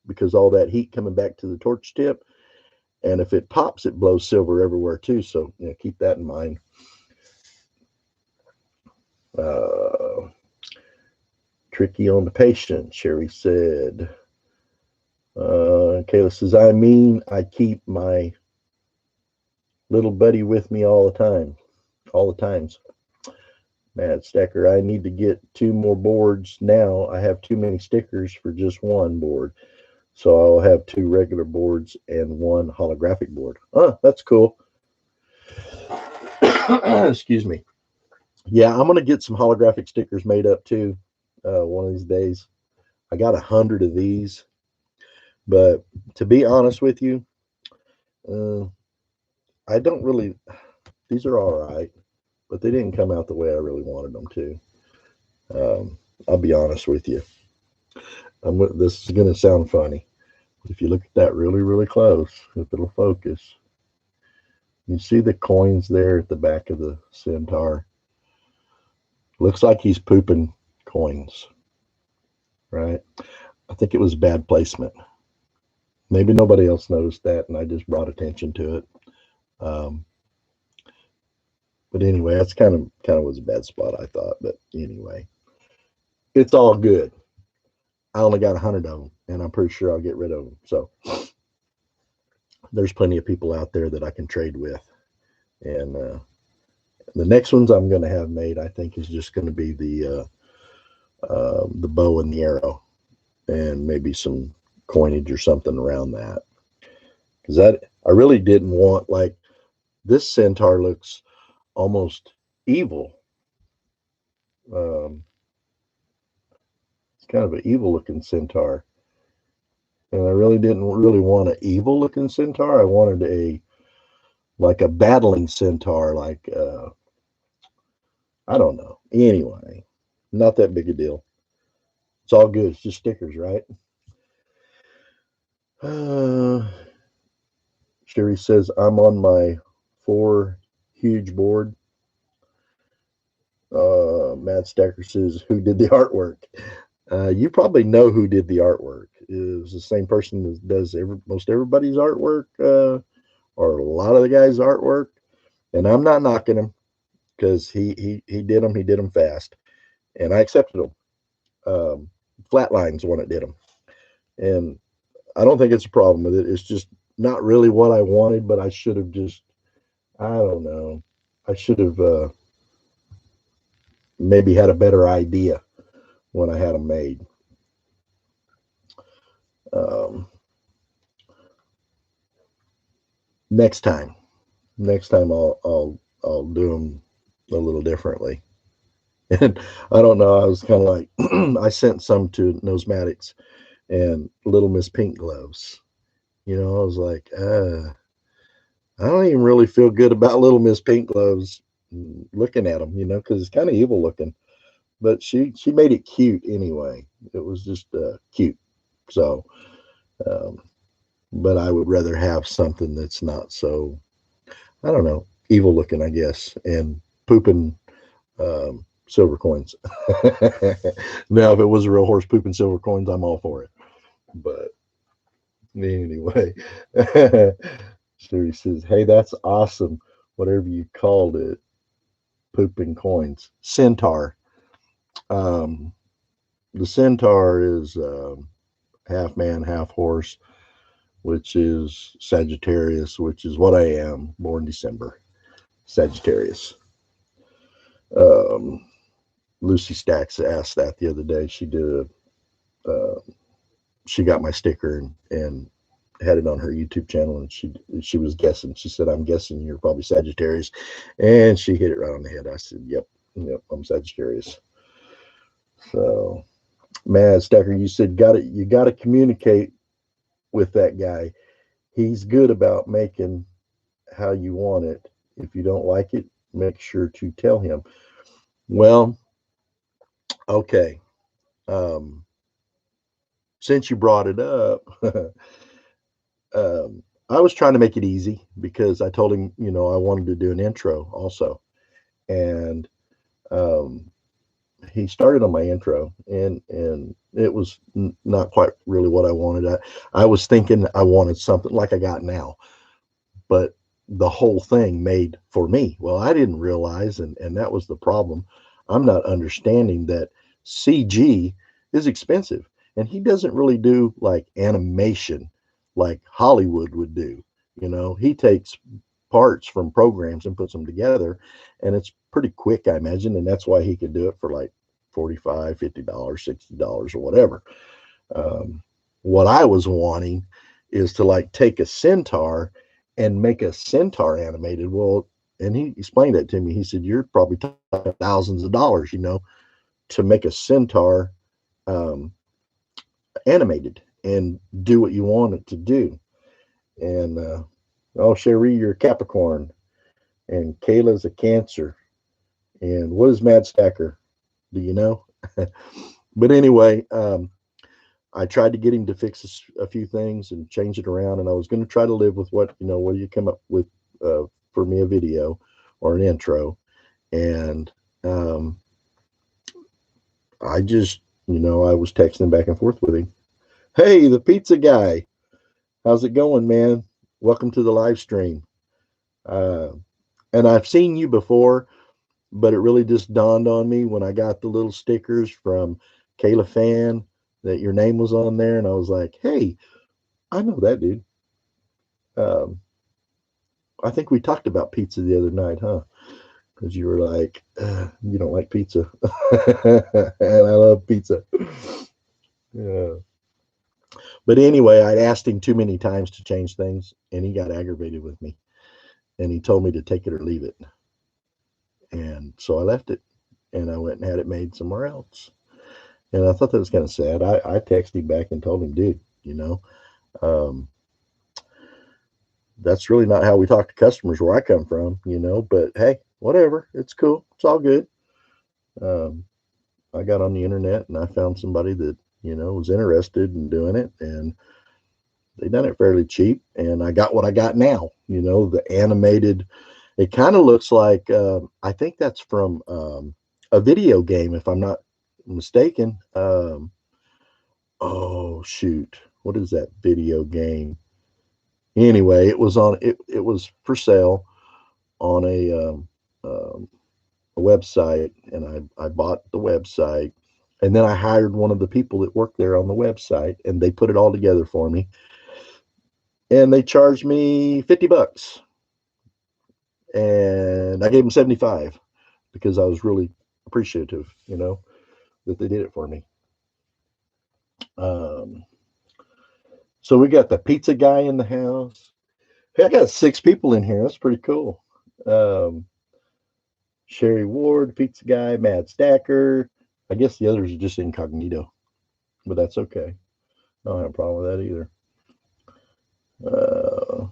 because all that heat coming back to the torch tip. And if it pops, it blows silver everywhere too. So keep that in mind. Tricky on the patient, Sherry said. Kayla says, I mean, I keep my little buddy with me all the time, all the times. Matt Stacker, I need to get 2 more boards now. I have too many stickers for just 1 board. So I'll have 2 regular boards and 1 holographic board. Oh, that's cool. Excuse me. Yeah, I'm going to get some holographic stickers made up too one of these days. I got 100 of these. But to be honest with you, I don't really, these are all right, but they didn't come out the way I really wanted them to. I'll be honest with you. This is going to sound funny. If you look at that really, really close, if it'll focus, you see the coins there at the back of the centaur. Looks like he's pooping coins, right? I think it was bad placement. Maybe nobody else noticed that, and I just brought attention to it. But anyway, that's kind of was a bad spot, I thought. But anyway, it's all good. I only got 100 of them, and I'm pretty sure I'll get rid of them. So there's plenty of people out there that I can trade with. And the next ones I'm going to have made, I think, is just going to be the bow and the arrow, and maybe some coinage or something around that. Because I really didn't want, like, this centaur looks almost evil. It's kind of an evil looking centaur, and I really didn't want an evil looking centaur. I wanted like a battling centaur, like I don't know. Anyway, not that big a deal. It's all good. It's just stickers, right? Sherry says, I'm on my 4 huge board. Matt Stacker says, who did the artwork? You probably know who did the artwork. It was the same person that does most everybody's artwork, or a lot of the guys' artwork. And I'm not knocking him, because he did them fast, and I accepted them. Flatline's one that did them, and I don't think it's a problem with it. It's just not really what I wanted, but I should have I don't know. I should have maybe had a better idea when I had them made. Next time I'll do them a little differently. And I don't know. I was kind of like, I sent some to Nosematics and Little Miss Pink Gloves. I was like, I don't even really feel good about Little Miss Pink Gloves looking at them, because it's kind of evil looking. But she made it cute anyway. It was just cute. So, but I would rather have something that's not so, I don't know, evil looking, I guess, and pooping silver coins. Now, if it was a real horse pooping silver coins, I'm all for it. But anyway, Sherry says, hey, that's awesome. Whatever you called it, pooping coins. Centaur. The centaur is half man, half horse, which is Sagittarius, which is what I am, born December. Sagittarius. Lucy Stacks asked that the other day. She did she got my sticker and had it on her YouTube channel, and she was guessing. She said, I'm guessing you're probably Sagittarius. And she hit it right on the head. I said, yep, I'm Sagittarius. So, Mad Stacker, you said you got to communicate with that guy. He's good about making how you want it. If you don't like it, make sure to tell him. Well, okay. Since you brought it up, I was trying to make it easy, because I told him, I wanted to do an intro also. And he started on my intro, and it was not quite really what I wanted. I was thinking I wanted something like I got now, but the whole thing made for me. Well, I didn't realize, and that was the problem. I'm not understanding that CG is expensive. And he doesn't really do like animation like Hollywood would do. You know, he takes parts from programs and puts them together, and it's pretty quick, I imagine, and that's why he could do it for like 45, $50, $60 or whatever. What I was wanting is to like take a centaur and make a centaur animated. Well, and he explained that to me. He said, you're probably talking thousands of dollars, you know, to make a centaur um, animated and do what you want it to do. And oh, Cherie, you're a Capricorn, and Kayla's a Cancer. And what is Mad Stacker? Do you know? But anyway, I tried to get him to fix a few things and change it around, and I was going to try to live with what, you know, what you come up with for me, a video or an intro. And I just, you know, I was texting back and forth with him. Hey, the pizza guy, how's it going, man? Welcome to the live stream. Uh, and I've seen you before, but it really just dawned on me when I got the little stickers from Kayla Fan that your name was on there, and I was like, hey, I know that dude. Um, I think we talked about pizza the other night, huh? Because you were like, you don't like pizza. And I love pizza. Yeah. But anyway, I'd asked him too many times to change things, and he got aggravated with me. And he told me to take it or leave it. And so I left it, and I went and had it made somewhere else. And I thought that was kind of sad. I texted him back and told him, dude, you know, um, that's really not how we talk to customers where I come from, you know, but hey, whatever. It's cool. It's all good. Um, I got on the internet and I found somebody that, you know, was interested in doing it, and they done it fairly cheap. And I got what I got now, you know, the animated. It kind of looks like, I think that's from a video game, if I'm not mistaken. Oh, shoot. What is that video game? Anyway, it was for sale on a website, and I bought the website, and then I hired one of the people that worked there on the website, and they put it all together for me, and they charged me $50, and I gave them 75 because I was really appreciative, you know, that they did it for me. Um, so we got the pizza guy in the house. Hey, I got 6 people in here. That's pretty cool. Um, Sherry Ward, pizza guy, Mad Stacker. I guess the others are just incognito, but that's okay. I don't have a problem with that either. Uh,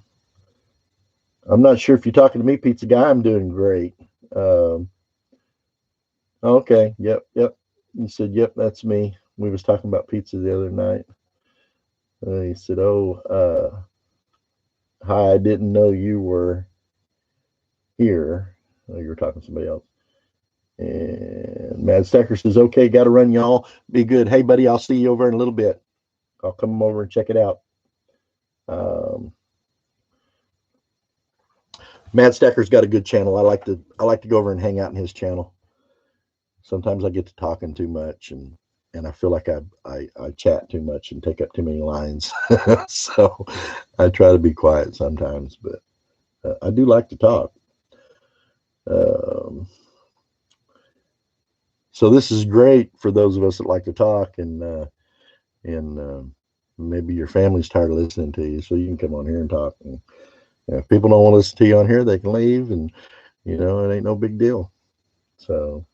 I'm not sure if you're talking to me, pizza guy. I'm doing great. Um, okay. Yep. You said, yep, that's me. We was talking about pizza the other night. He said, oh, hi, I didn't know you were here. Oh, you were talking to somebody else. And Mad Stacker says, okay, got to run, y'all. Be good. Hey, buddy, I'll see you over in a little bit. I'll come over and check it out. Mad Stacker's got a good channel. I like to go over and hang out in his channel. Sometimes I get to talking too much, and I feel like I chat too much and take up too many lines. So I try to be quiet sometimes, but I do like to talk. So this is great for those of us that like to talk, and maybe your family's tired of listening to you, so you can come on here and talk. And if people don't want to listen to you on here, they can leave, and you know, it ain't no big deal. So,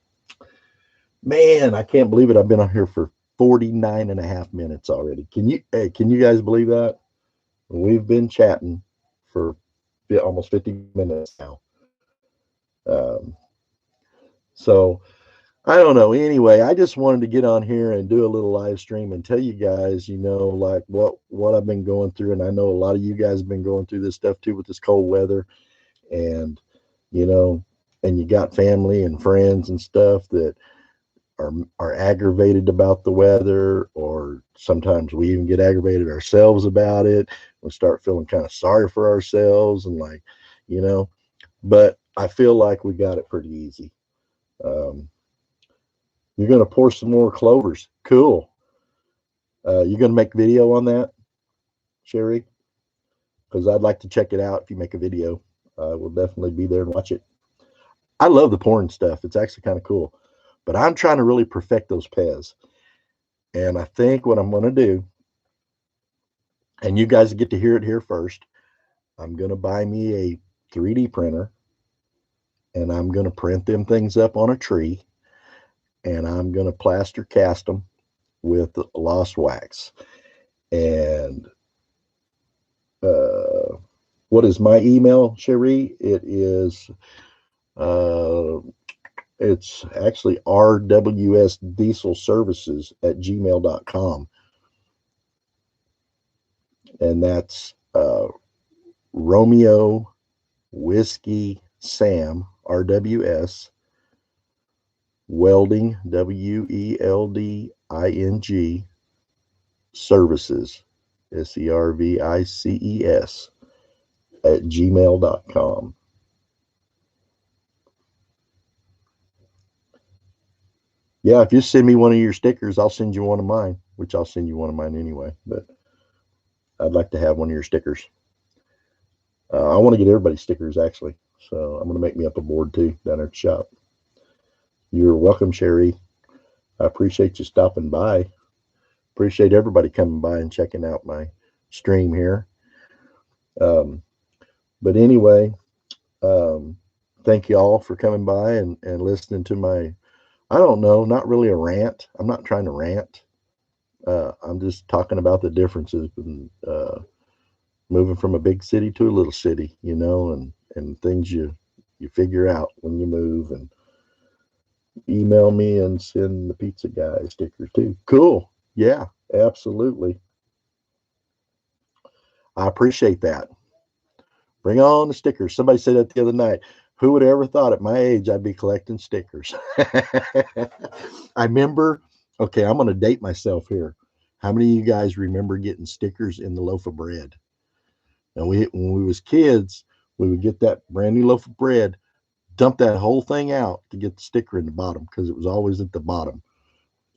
man, I can't believe it. I've been on here for 49 and a half minutes already. Can you guys believe that? We've been chatting for almost 50 minutes now. So I don't know. Anyway, I just wanted to get on here and do a little live stream and tell you guys, you know, like what I've been going through. And I know a lot of you guys have been going through this stuff too with this cold weather. And, you know, and you got family and friends and stuff that are aggravated about the weather, or sometimes we even get aggravated ourselves about it. We start feeling kind of sorry for ourselves, and like, you know, but I feel like we got it pretty easy. You're going to pour some more clovers. Cool. You going to make video on that, Sherry? Because I'd like to check it out if you make a video. We'll definitely be there and watch it. I love the porn stuff. It's actually kind of cool. But I'm trying to really perfect those Pez. And I think what I'm going to do, and you guys get to hear it here first, I'm going to buy me a 3D printer, and I'm going to print them things up on a tree, and I'm going to plaster cast them with lost wax. And what is my email, Cherie? It is, it's actually rwsdieselservices@gmail.com. And that's Romeo Whiskey Sam, RWS, welding, WELDING, services, SERVICES, @gmail.com. Yeah, if you send me one of your stickers, I'll send you one of mine, which I'll send you one of mine anyway, but I'd like to have one of your stickers. I want to get everybody's stickers, actually, so I'm going to make me up a board too down at the shop. You're welcome, Sherry. I appreciate you stopping by. Appreciate everybody coming by and checking out my stream here. But anyway, thank you all for coming by and listening to my, I don't know, not really a rant. I'm not trying to rant. I'm just talking about the differences in moving from a big city to a little city, you know, and things you figure out when you move. And email me and send the pizza guy a sticker too. Cool. Yeah, absolutely. I appreciate that. Bring on the stickers. Somebody said that the other night. Who would have ever thought at my age I'd be collecting stickers? I remember, okay, I'm going to date myself here. How many of you guys remember getting stickers in the loaf of bread? Now, when we was kids, we would get that brand new loaf of bread, dump that whole thing out to get the sticker in the bottom because it was always at the bottom,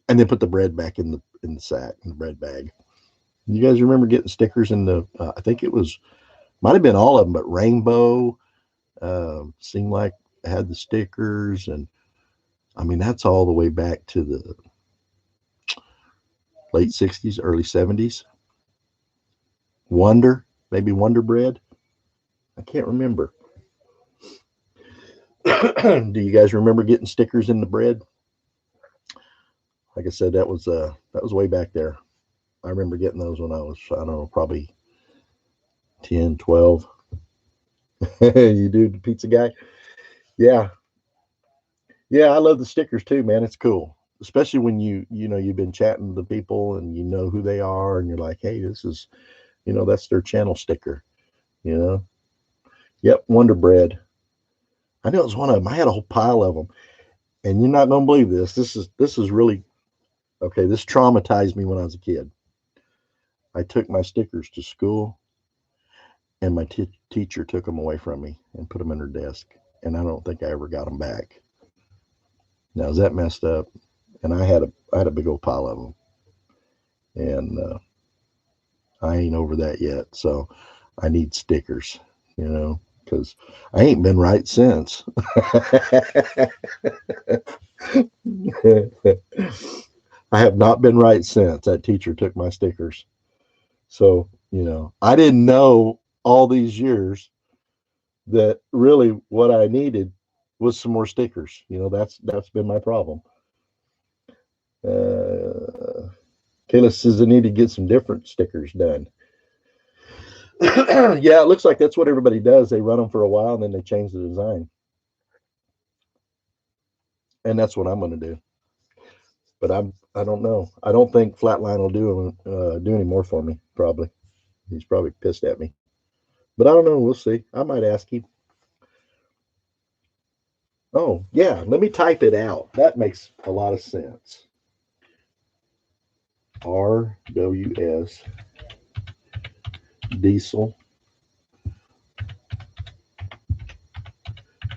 and then put the bread back in the sack, in the bread bag. You guys remember getting stickers in the? I think it was, might have been all of them, but Rainbow seemed like had the stickers, and I mean that's all the way back to the late '60s, early '70s. Wonder, maybe Wonder Bread. I can't remember. Do you guys remember getting stickers in the bread? Like I said, that was way back there. I remember getting those when I was, I don't know, probably 10, 12. You do, the pizza guy? Yeah. Yeah, I love the stickers too, man. It's cool. Especially when you've been chatting to people and you know who they are and you're like, hey, this is, that's their channel sticker, you know? Yep, Wonder Bread. I know it was one of them. I had a whole pile of them. And you're not gonna believe this. This is really okay. This traumatized me when I was a kid. I took my stickers to school, and my teacher took them away from me and put them in her desk, and I don't think I ever got them back. Now is that messed up? And I had a big old pile of them, and I ain't over that yet. So I need stickers, because I ain't been right since. I have not been right since that teacher took my stickers. So, I didn't know all these years that really what I needed was some more stickers. That's been my problem. Kayla says I need to get some different stickers done. Yeah, it looks like that's what everybody does. They run them for a while and then they change the design. And that's what I'm going to do. But I don't know. I don't think Flatline will do any more for me. Probably. He's probably pissed at me. But I don't know. We'll see. I might ask him. Oh, yeah. Let me type it out. That makes a lot of sense. RWS Diesel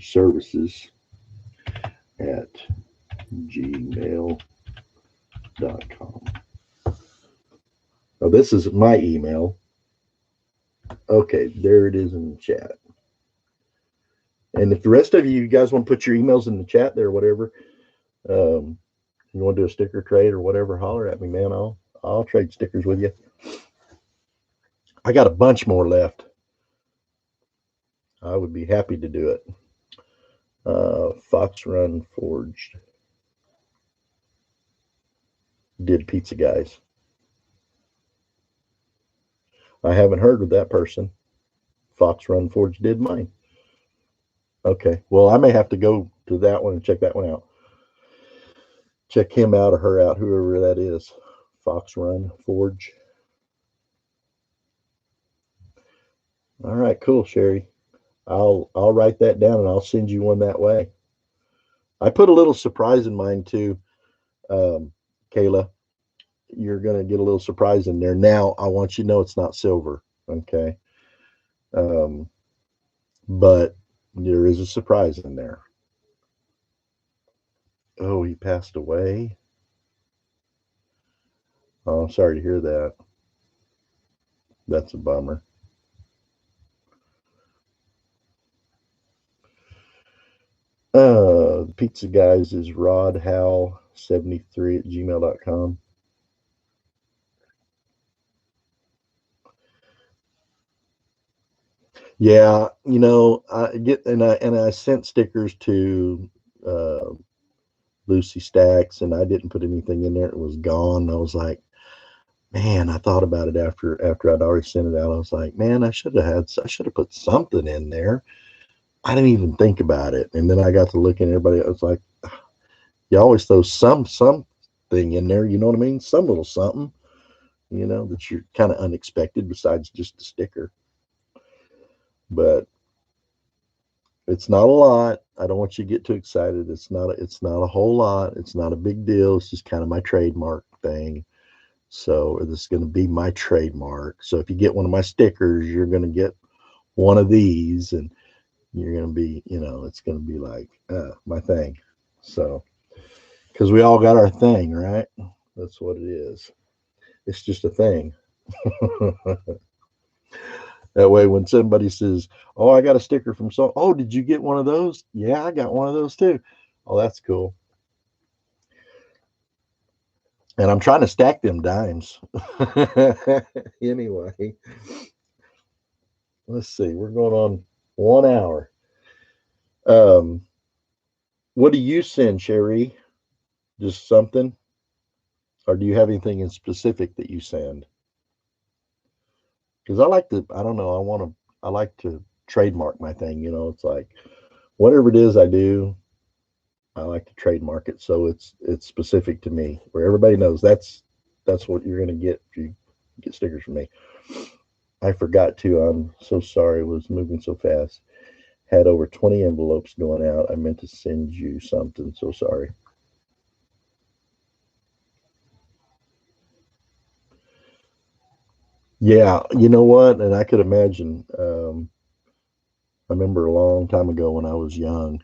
Services @gmail.com. this is my email. Okay, there it is in the chat. And if the rest of you guys want to put your emails in the chat there, whatever, you want to do a sticker trade or whatever, holler at me, man. I'll trade stickers with you. I got a bunch more left. I would be happy to do it. Fox Run Forged did Pizza Guys. I haven't heard of that person. Fox Run Forged did mine. Okay, well, I may have to go to that one and check that one out. Check him out or her out, whoever that is. Fox Run Forge. All right, cool, Sherry. I'll write that down and I'll send you one that way. I put a little surprise in mine too, Kayla. You're gonna get a little surprise in there. Now I want you to know it's not silver, okay? But there is a surprise in there. Oh, he passed away. Oh, I'm sorry to hear that. That's a bummer. The Pizza Guys is rodhow73@gmail.com. Yeah, I sent stickers to Lucy Stacks, and I didn't put anything in there. It was gone. I was like, man, I thought about it after I'd already sent it out. I was like, man, I should have put something in there. I didn't even think about it. And then I got to looking at everybody. I was like, you always throw something in there, you know what I mean? Some little something, that you're kind of unexpected besides just a sticker. But it's not a lot. I don't want you to get too excited. It's not a whole lot. It's not a big deal. It's just kind of my trademark thing. So this is going to be my trademark. So if you get one of my stickers, you're going to get one of these, and you're going to be, it's going to be like my thing. So, because we all got our thing, right? That's what it is. It's just a thing. That way, when somebody says, "Oh, I got a sticker from so," "Oh, did you get one of those?" "Yeah, I got one of those too." "Oh, that's cool." And I'm trying to stack them dimes. Anyway, let's see. We're going on 1 hour. What do you send, Sherry? Just something, or do you have anything in specific that you send? Because I like to. I don't know. I like to trademark my thing. It's like whatever it is I do, I like to trademark it so it's specific to me, where everybody knows that's what you're going to get if you get stickers from me. I forgot to. I'm so sorry. It was moving so fast. Had over 20 envelopes going out. I meant to send you something. So sorry. Yeah, you know what? And I could imagine. I remember a long time ago when I was young,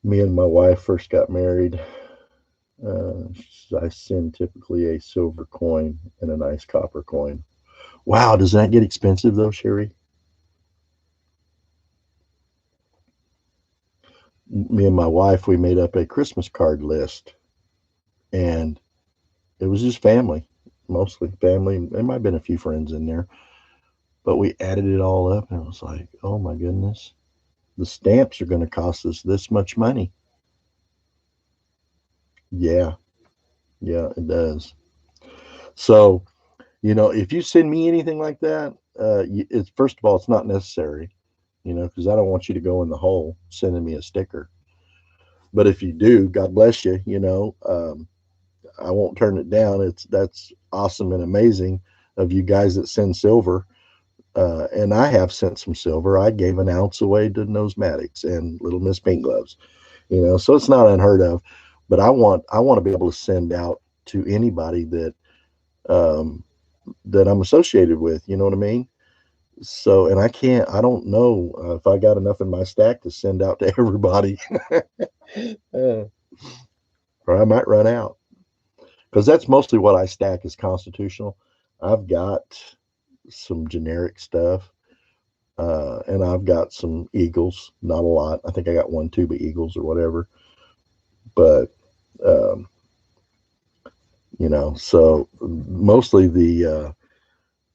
me and my wife first got married. Uh, I send typically a silver coin and a nice copper coin. Wow, does that get expensive though, Sherry? Me and my wife, we made up a Christmas card list, and it was just family, mostly family. There might have been a few friends in there, but we added it all up, and it was like, oh my goodness, the stamps are going to cost us this much money. Yeah, yeah, it does. So, if you send me anything like that, it's first of all, it's not necessary, because I don't want you to go in the hole sending me a sticker. But if you do, God bless you. I won't turn it down. That's awesome and amazing of you guys that send silver. And I have sent some silver. I gave an ounce away to Nosematics and Little Miss Pink Gloves. So it's not unheard of. But I want to be able to send out to anybody um, that I'm associated with. You know what I mean? So, and I don't know if I got enough in my stack to send out to everybody, or I might run out. because that's mostly what I stack is constitutional. I've got some generic stuff, and I've got some Eagles, not a lot. I think I got one tube of Eagles or whatever. But, um, so mostly the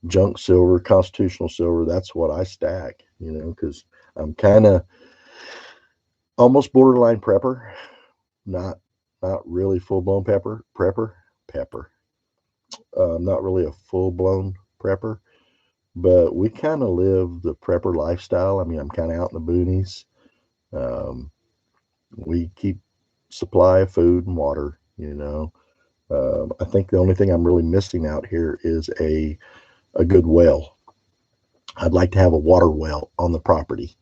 junk silver, constitutional silver, that's what I stack, because I'm kind of almost borderline prepper, not not really full blown prepper. Not really a full blown prepper, but we kind of live the prepper lifestyle. I mean, I'm kind of out in the boonies. Um, we keep supply of food and water. I think the only thing I'm really missing out here is a good well. I'd like to have a water well on the property.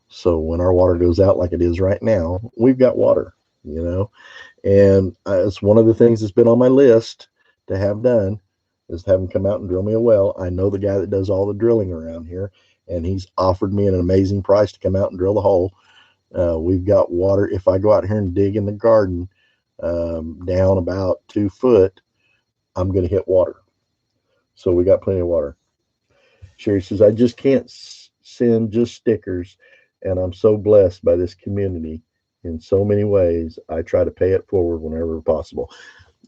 So when our water goes out like it is right now, we've got water. You know, and it's one of the things that's been on my list to have done is to have him come out and drill me a well. I know the guy that does all the drilling around here, and he's offered me an amazing price to come out and drill the hole. We've got water. If I go out here and dig in the garden down about 2 foot, I'm going to hit water. So we got plenty of water. Sherry says, I just can't send just stickers, and I'm so blessed by this community in so many ways. I try to pay it forward whenever possible.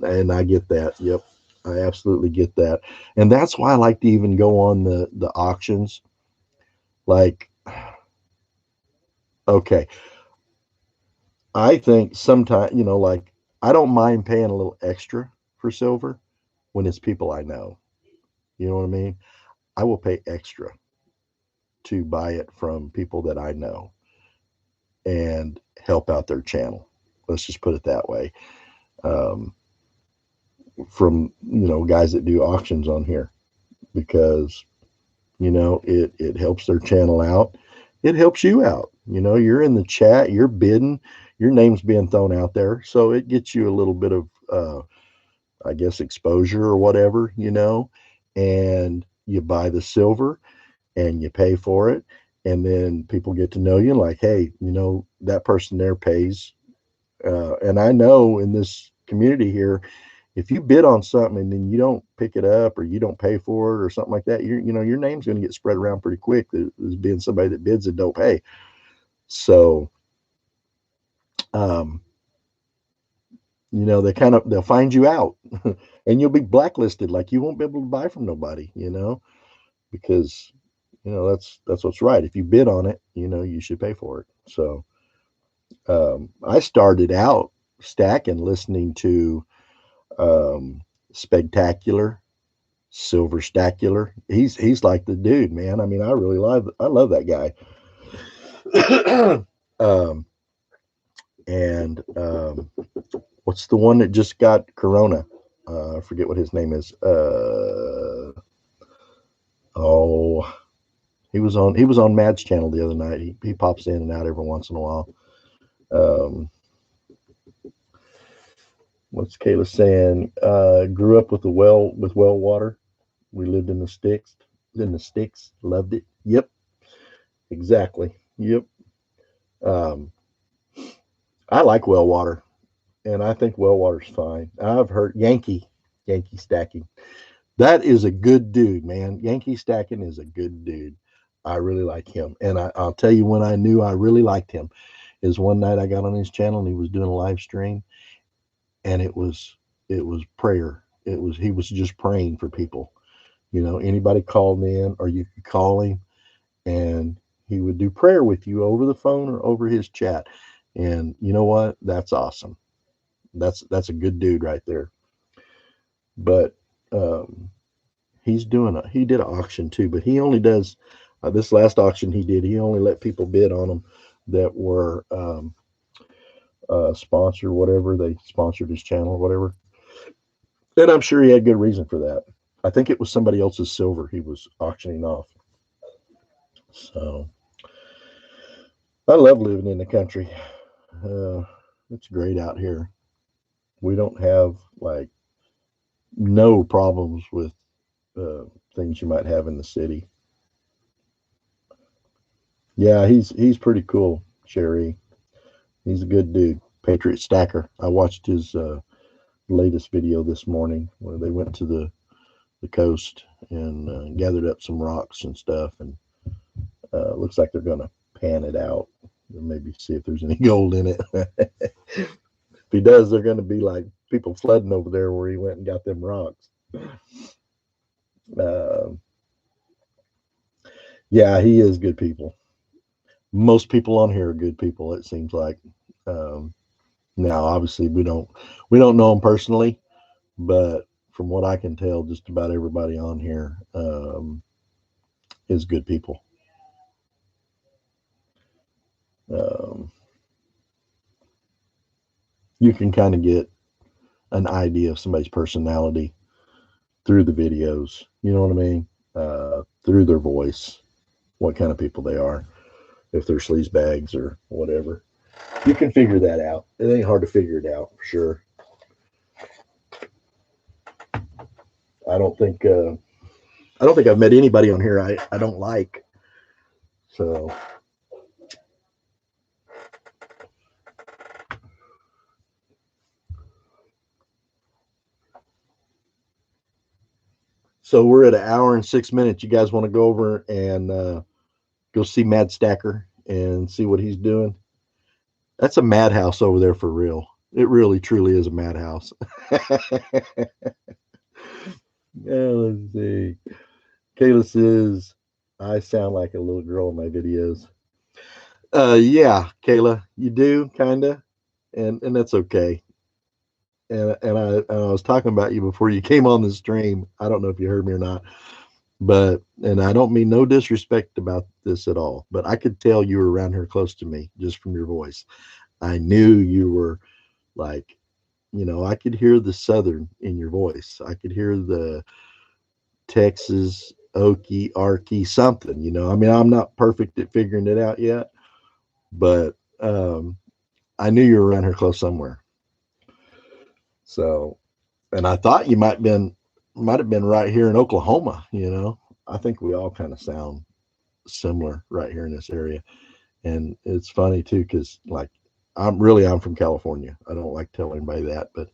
And I get that. Yep. I absolutely get that. And that's why I like to even go on the auctions. Like, okay, I think sometimes, like I don't mind paying a little extra for silver when it's people I know. You know what I mean? I will pay extra to buy it from people that I know and help out their channel. Let's just put it that way. Um, from guys that do auctions on here, because it helps their channel out. It helps you out. You're in the chat, you're bidding, your name's being thrown out there, so it gets you a little bit of I guess exposure or whatever, and you buy the silver and you pay for it, and then people get to know you, like, hey, that person there pays. And I know in this community here, if you bid on something and then you don't pick it up or you don't pay for it or something like that, your name's going to get spread around pretty quick as being somebody that bids and don't pay. So, um, they'll find you out and you'll be blacklisted. Like you won't be able to buy from nobody, because that's what's right. If you bid on it, you should pay for it. So, I started out stacking, listening to Spectacular, Silver Stacular. He's like the dude, man. I mean, I love that guy. um, and what's the one that just got Corona? I forget what his name is. Oh, he was on Mad's channel the other night. He pops in and out every once in a while. Um, what's Kayla saying? Grew up with well water. We lived in the sticks. Loved it. Yep, exactly. Yep. Um, I like well water, and I think well water's fine. I've heard Yankee stacking. That is a good dude, man. Yankee stacking is a good dude. I really like him, and I'll tell you when I knew I really liked him is one night I got on his channel and he was doing a live stream, and it was prayer. He was just praying for people. Anybody called in, or you could call him, and he would do prayer with you over the phone or over his chat. And you know what? That's awesome. That's a good dude right there. But um, he did an auction too, but he only does this last auction he did. He only let people bid on them that were sponsored, whatever they sponsored his channel, or whatever. And I'm sure he had good reason for that. I think it was somebody else's silver he was auctioning off. So I love living in the country. Uh, it's great out here. We don't have like no problems with uh, things you might have in the city. Yeah, he's pretty cool, Sherry. He's a good dude. Patriot Stacker. I watched his latest video this morning where they went to the coast and gathered up some rocks and stuff, and looks like they're going to pan it out and maybe see if there's any gold in it. If he does, they're going to be like people flooding over there where he went and got them rocks. Uh, yeah, he is good people. Most people on here are good people, it seems like. Um, Now, obviously, we don't know him personally, but from what I can tell, just about everybody on here is good people. Um, you can kind of get an idea of somebody's personality through the videos. You know what I mean? Through their voice, what kind of people they are, if they're sleaze bags or whatever. You can figure that out. It ain't hard to figure it out for sure. I don't think I don't think I've met anybody on here I don't like. So we're at 1 hour and 6 minutes. You guys want to go over and go see Mad Stacker and see what he's doing? That's a madhouse over there for real. It really truly is a madhouse. Yeah, let's see. Kayla says, I sound like a little girl in my videos. Yeah, Kayla, you do kinda, and that's okay. And I was talking about you before you came on the stream. I don't know if you heard me or not, but and I don't mean no disrespect about this at all, but I could tell you were around here close to me just from your voice. I knew you were like, I could hear the Southern in your voice. I could hear the Texas, Okie, Arky, something, I mean, I'm not perfect at figuring it out yet, but I knew you were around here close somewhere. So, and I thought you might have been right here in Oklahoma. I think we all kind of sound similar right here in this area. And it's funny too, because like I'm from California. I don't like telling anybody that, but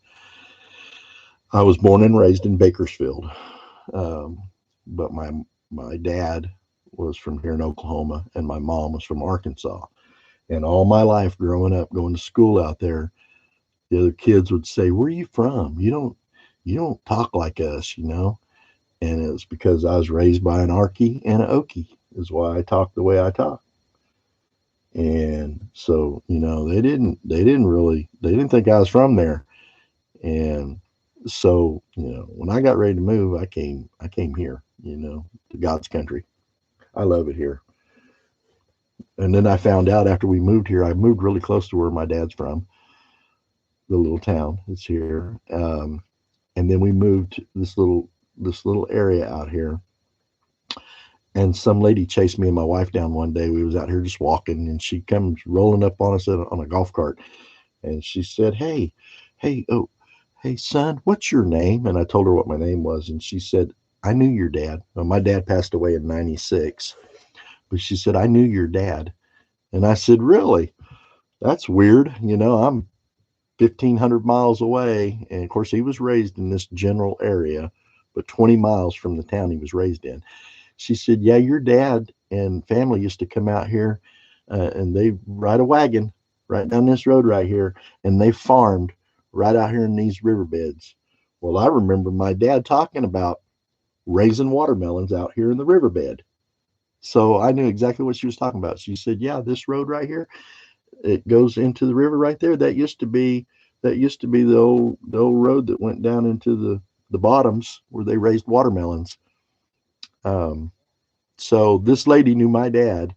I was born and raised in Bakersfield. But my dad was from here in Oklahoma, and my mom was from Arkansas. And all my life growing up, going to school out there, the other kids would say, "Where are you from? You don't talk like us." And it was because I was raised by an Arkie and an Okie, is why I talk the way I talk. And so, they didn't think I was from there. And so, when I got ready to move, I came here, to God's country. I love it here. And then I found out after we moved here, I moved really close to where my dad's from, the little town that's here. And then we moved to this little area out here. And some lady chased me and my wife down one day. We was out here just walking, and she comes rolling up on us on a golf cart, and she said, "Hey, oh, hey, son, what's your name?" And I told her what my name was, and she said, "I knew your dad." Well, my dad passed away in '96, but she said, "I knew your dad," and I said, "Really? That's weird. I'm 1,500 miles away," and of course, he was raised in this general area, but 20 miles from the town he was raised in. She said, "Yeah, your dad and family used to come out here, and they ride a wagon right down this road right here, and they farmed right out here in these riverbeds." Well, I remember my dad talking about raising watermelons out here in the riverbed. So I knew exactly what she was talking about. She said, "Yeah, this road right here, it goes into the river right there. That used to be the old road that went down into the bottoms where they raised watermelons." Um, so this lady knew my dad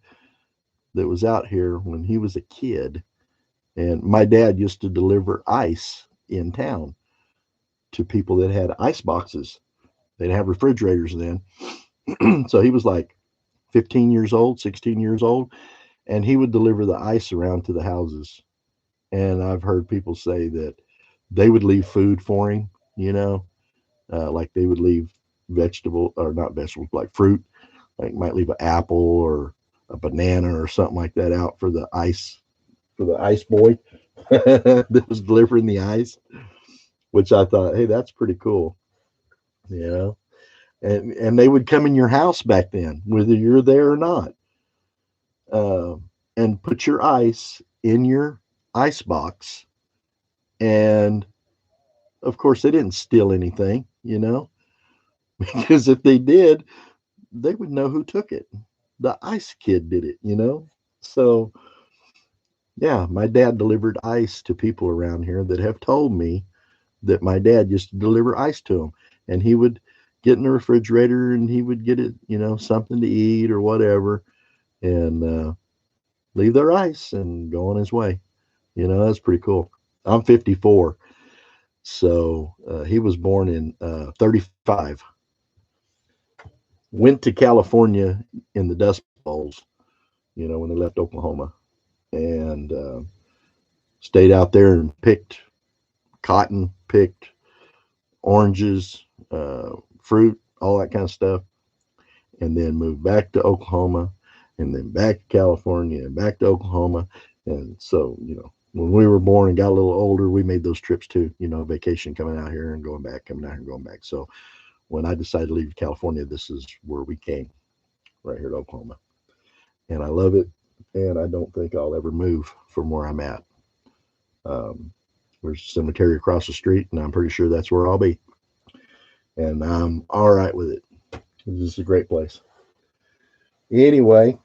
that was out here when he was a kid, and my dad used to deliver ice in town to people that had ice boxes. They didn't have refrigerators then. So he was like 15 years old, 16 years old, and he would deliver the ice around to the houses. And I've heard people say that they would leave food for him, like they would leave vegetable, or not vegetables, like fruit, like might leave an apple or a banana or something like that out for the ice boy that was delivering the ice. which I thought, hey, that's pretty cool, you know. And they would come in your house back then, whether you're there or not, uh, and put your ice in your ice box. And of course, they didn't steal anything, you know, because if they did, they would know who took it. The ice kid did it, you know. So yeah, my dad delivered ice to people around here that have told me that my dad used to deliver ice to them, and he would get in the refrigerator and he would get it, you know, something to eat or whatever, and leave their ice and go on his way. You know, that's pretty cool. I'm 54, so he was born in 35. Went to California in the Dust Bowls, you know, when they left Oklahoma, and stayed out there and picked cotton, picked oranges, fruit, all that kind of stuff, and then moved back to Oklahoma, and then back to California, and back to Oklahoma. And so, you know, when we were born and got a little older, we made those trips too, you know, vacation coming out here and going back, coming out here and going back. So when I decided to leave California, this is where we came, right here to Oklahoma. And I love it. And I don't think I'll ever move from where I'm at. Um, there's a cemetery across the street, and I'm pretty sure that's where I'll be. And I'm all right with it. This is a great place. Anyway,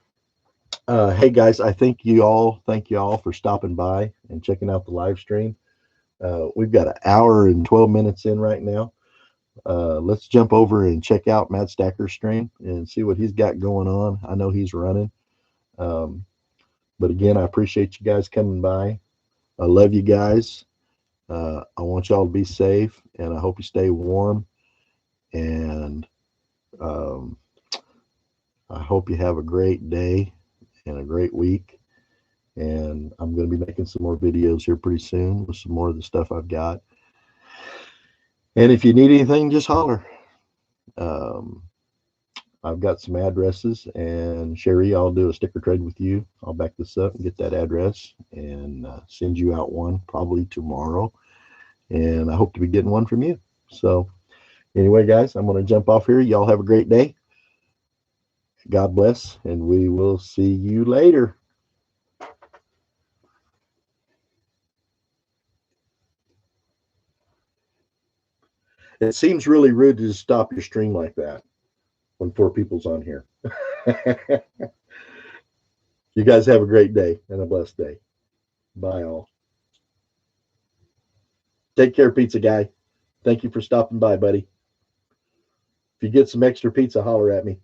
hey guys, I thank you all for stopping by and checking out the live stream. We've got an hour and 12 minutes in right now. Let's jump over and check out Matt Stacker's stream and see what he's got going on. I know he's running. Um, but again, I appreciate you guys coming by. I love you guys. I want y'all to be safe, and I hope you stay warm. And um, I hope you have a great day and a great week. And I'm going to be making some more videos here pretty soon with some more of the stuff I've got. And if you need anything, just holler. Um, I've got some addresses, and Sherry, I'll do a sticker trade with you. I'll back this up and get that address and send you out one probably tomorrow. And I hope to be getting one from you. So anyway, guys, I'm going to jump off here. Y'all have a great day. God bless, and we will see you later. It seems really rude to just stop your stream like that when four people's on here. You guys have a great day and a blessed day. Bye, all. Take care, pizza guy. Thank you for stopping by, buddy. If you get some extra pizza, holler at me.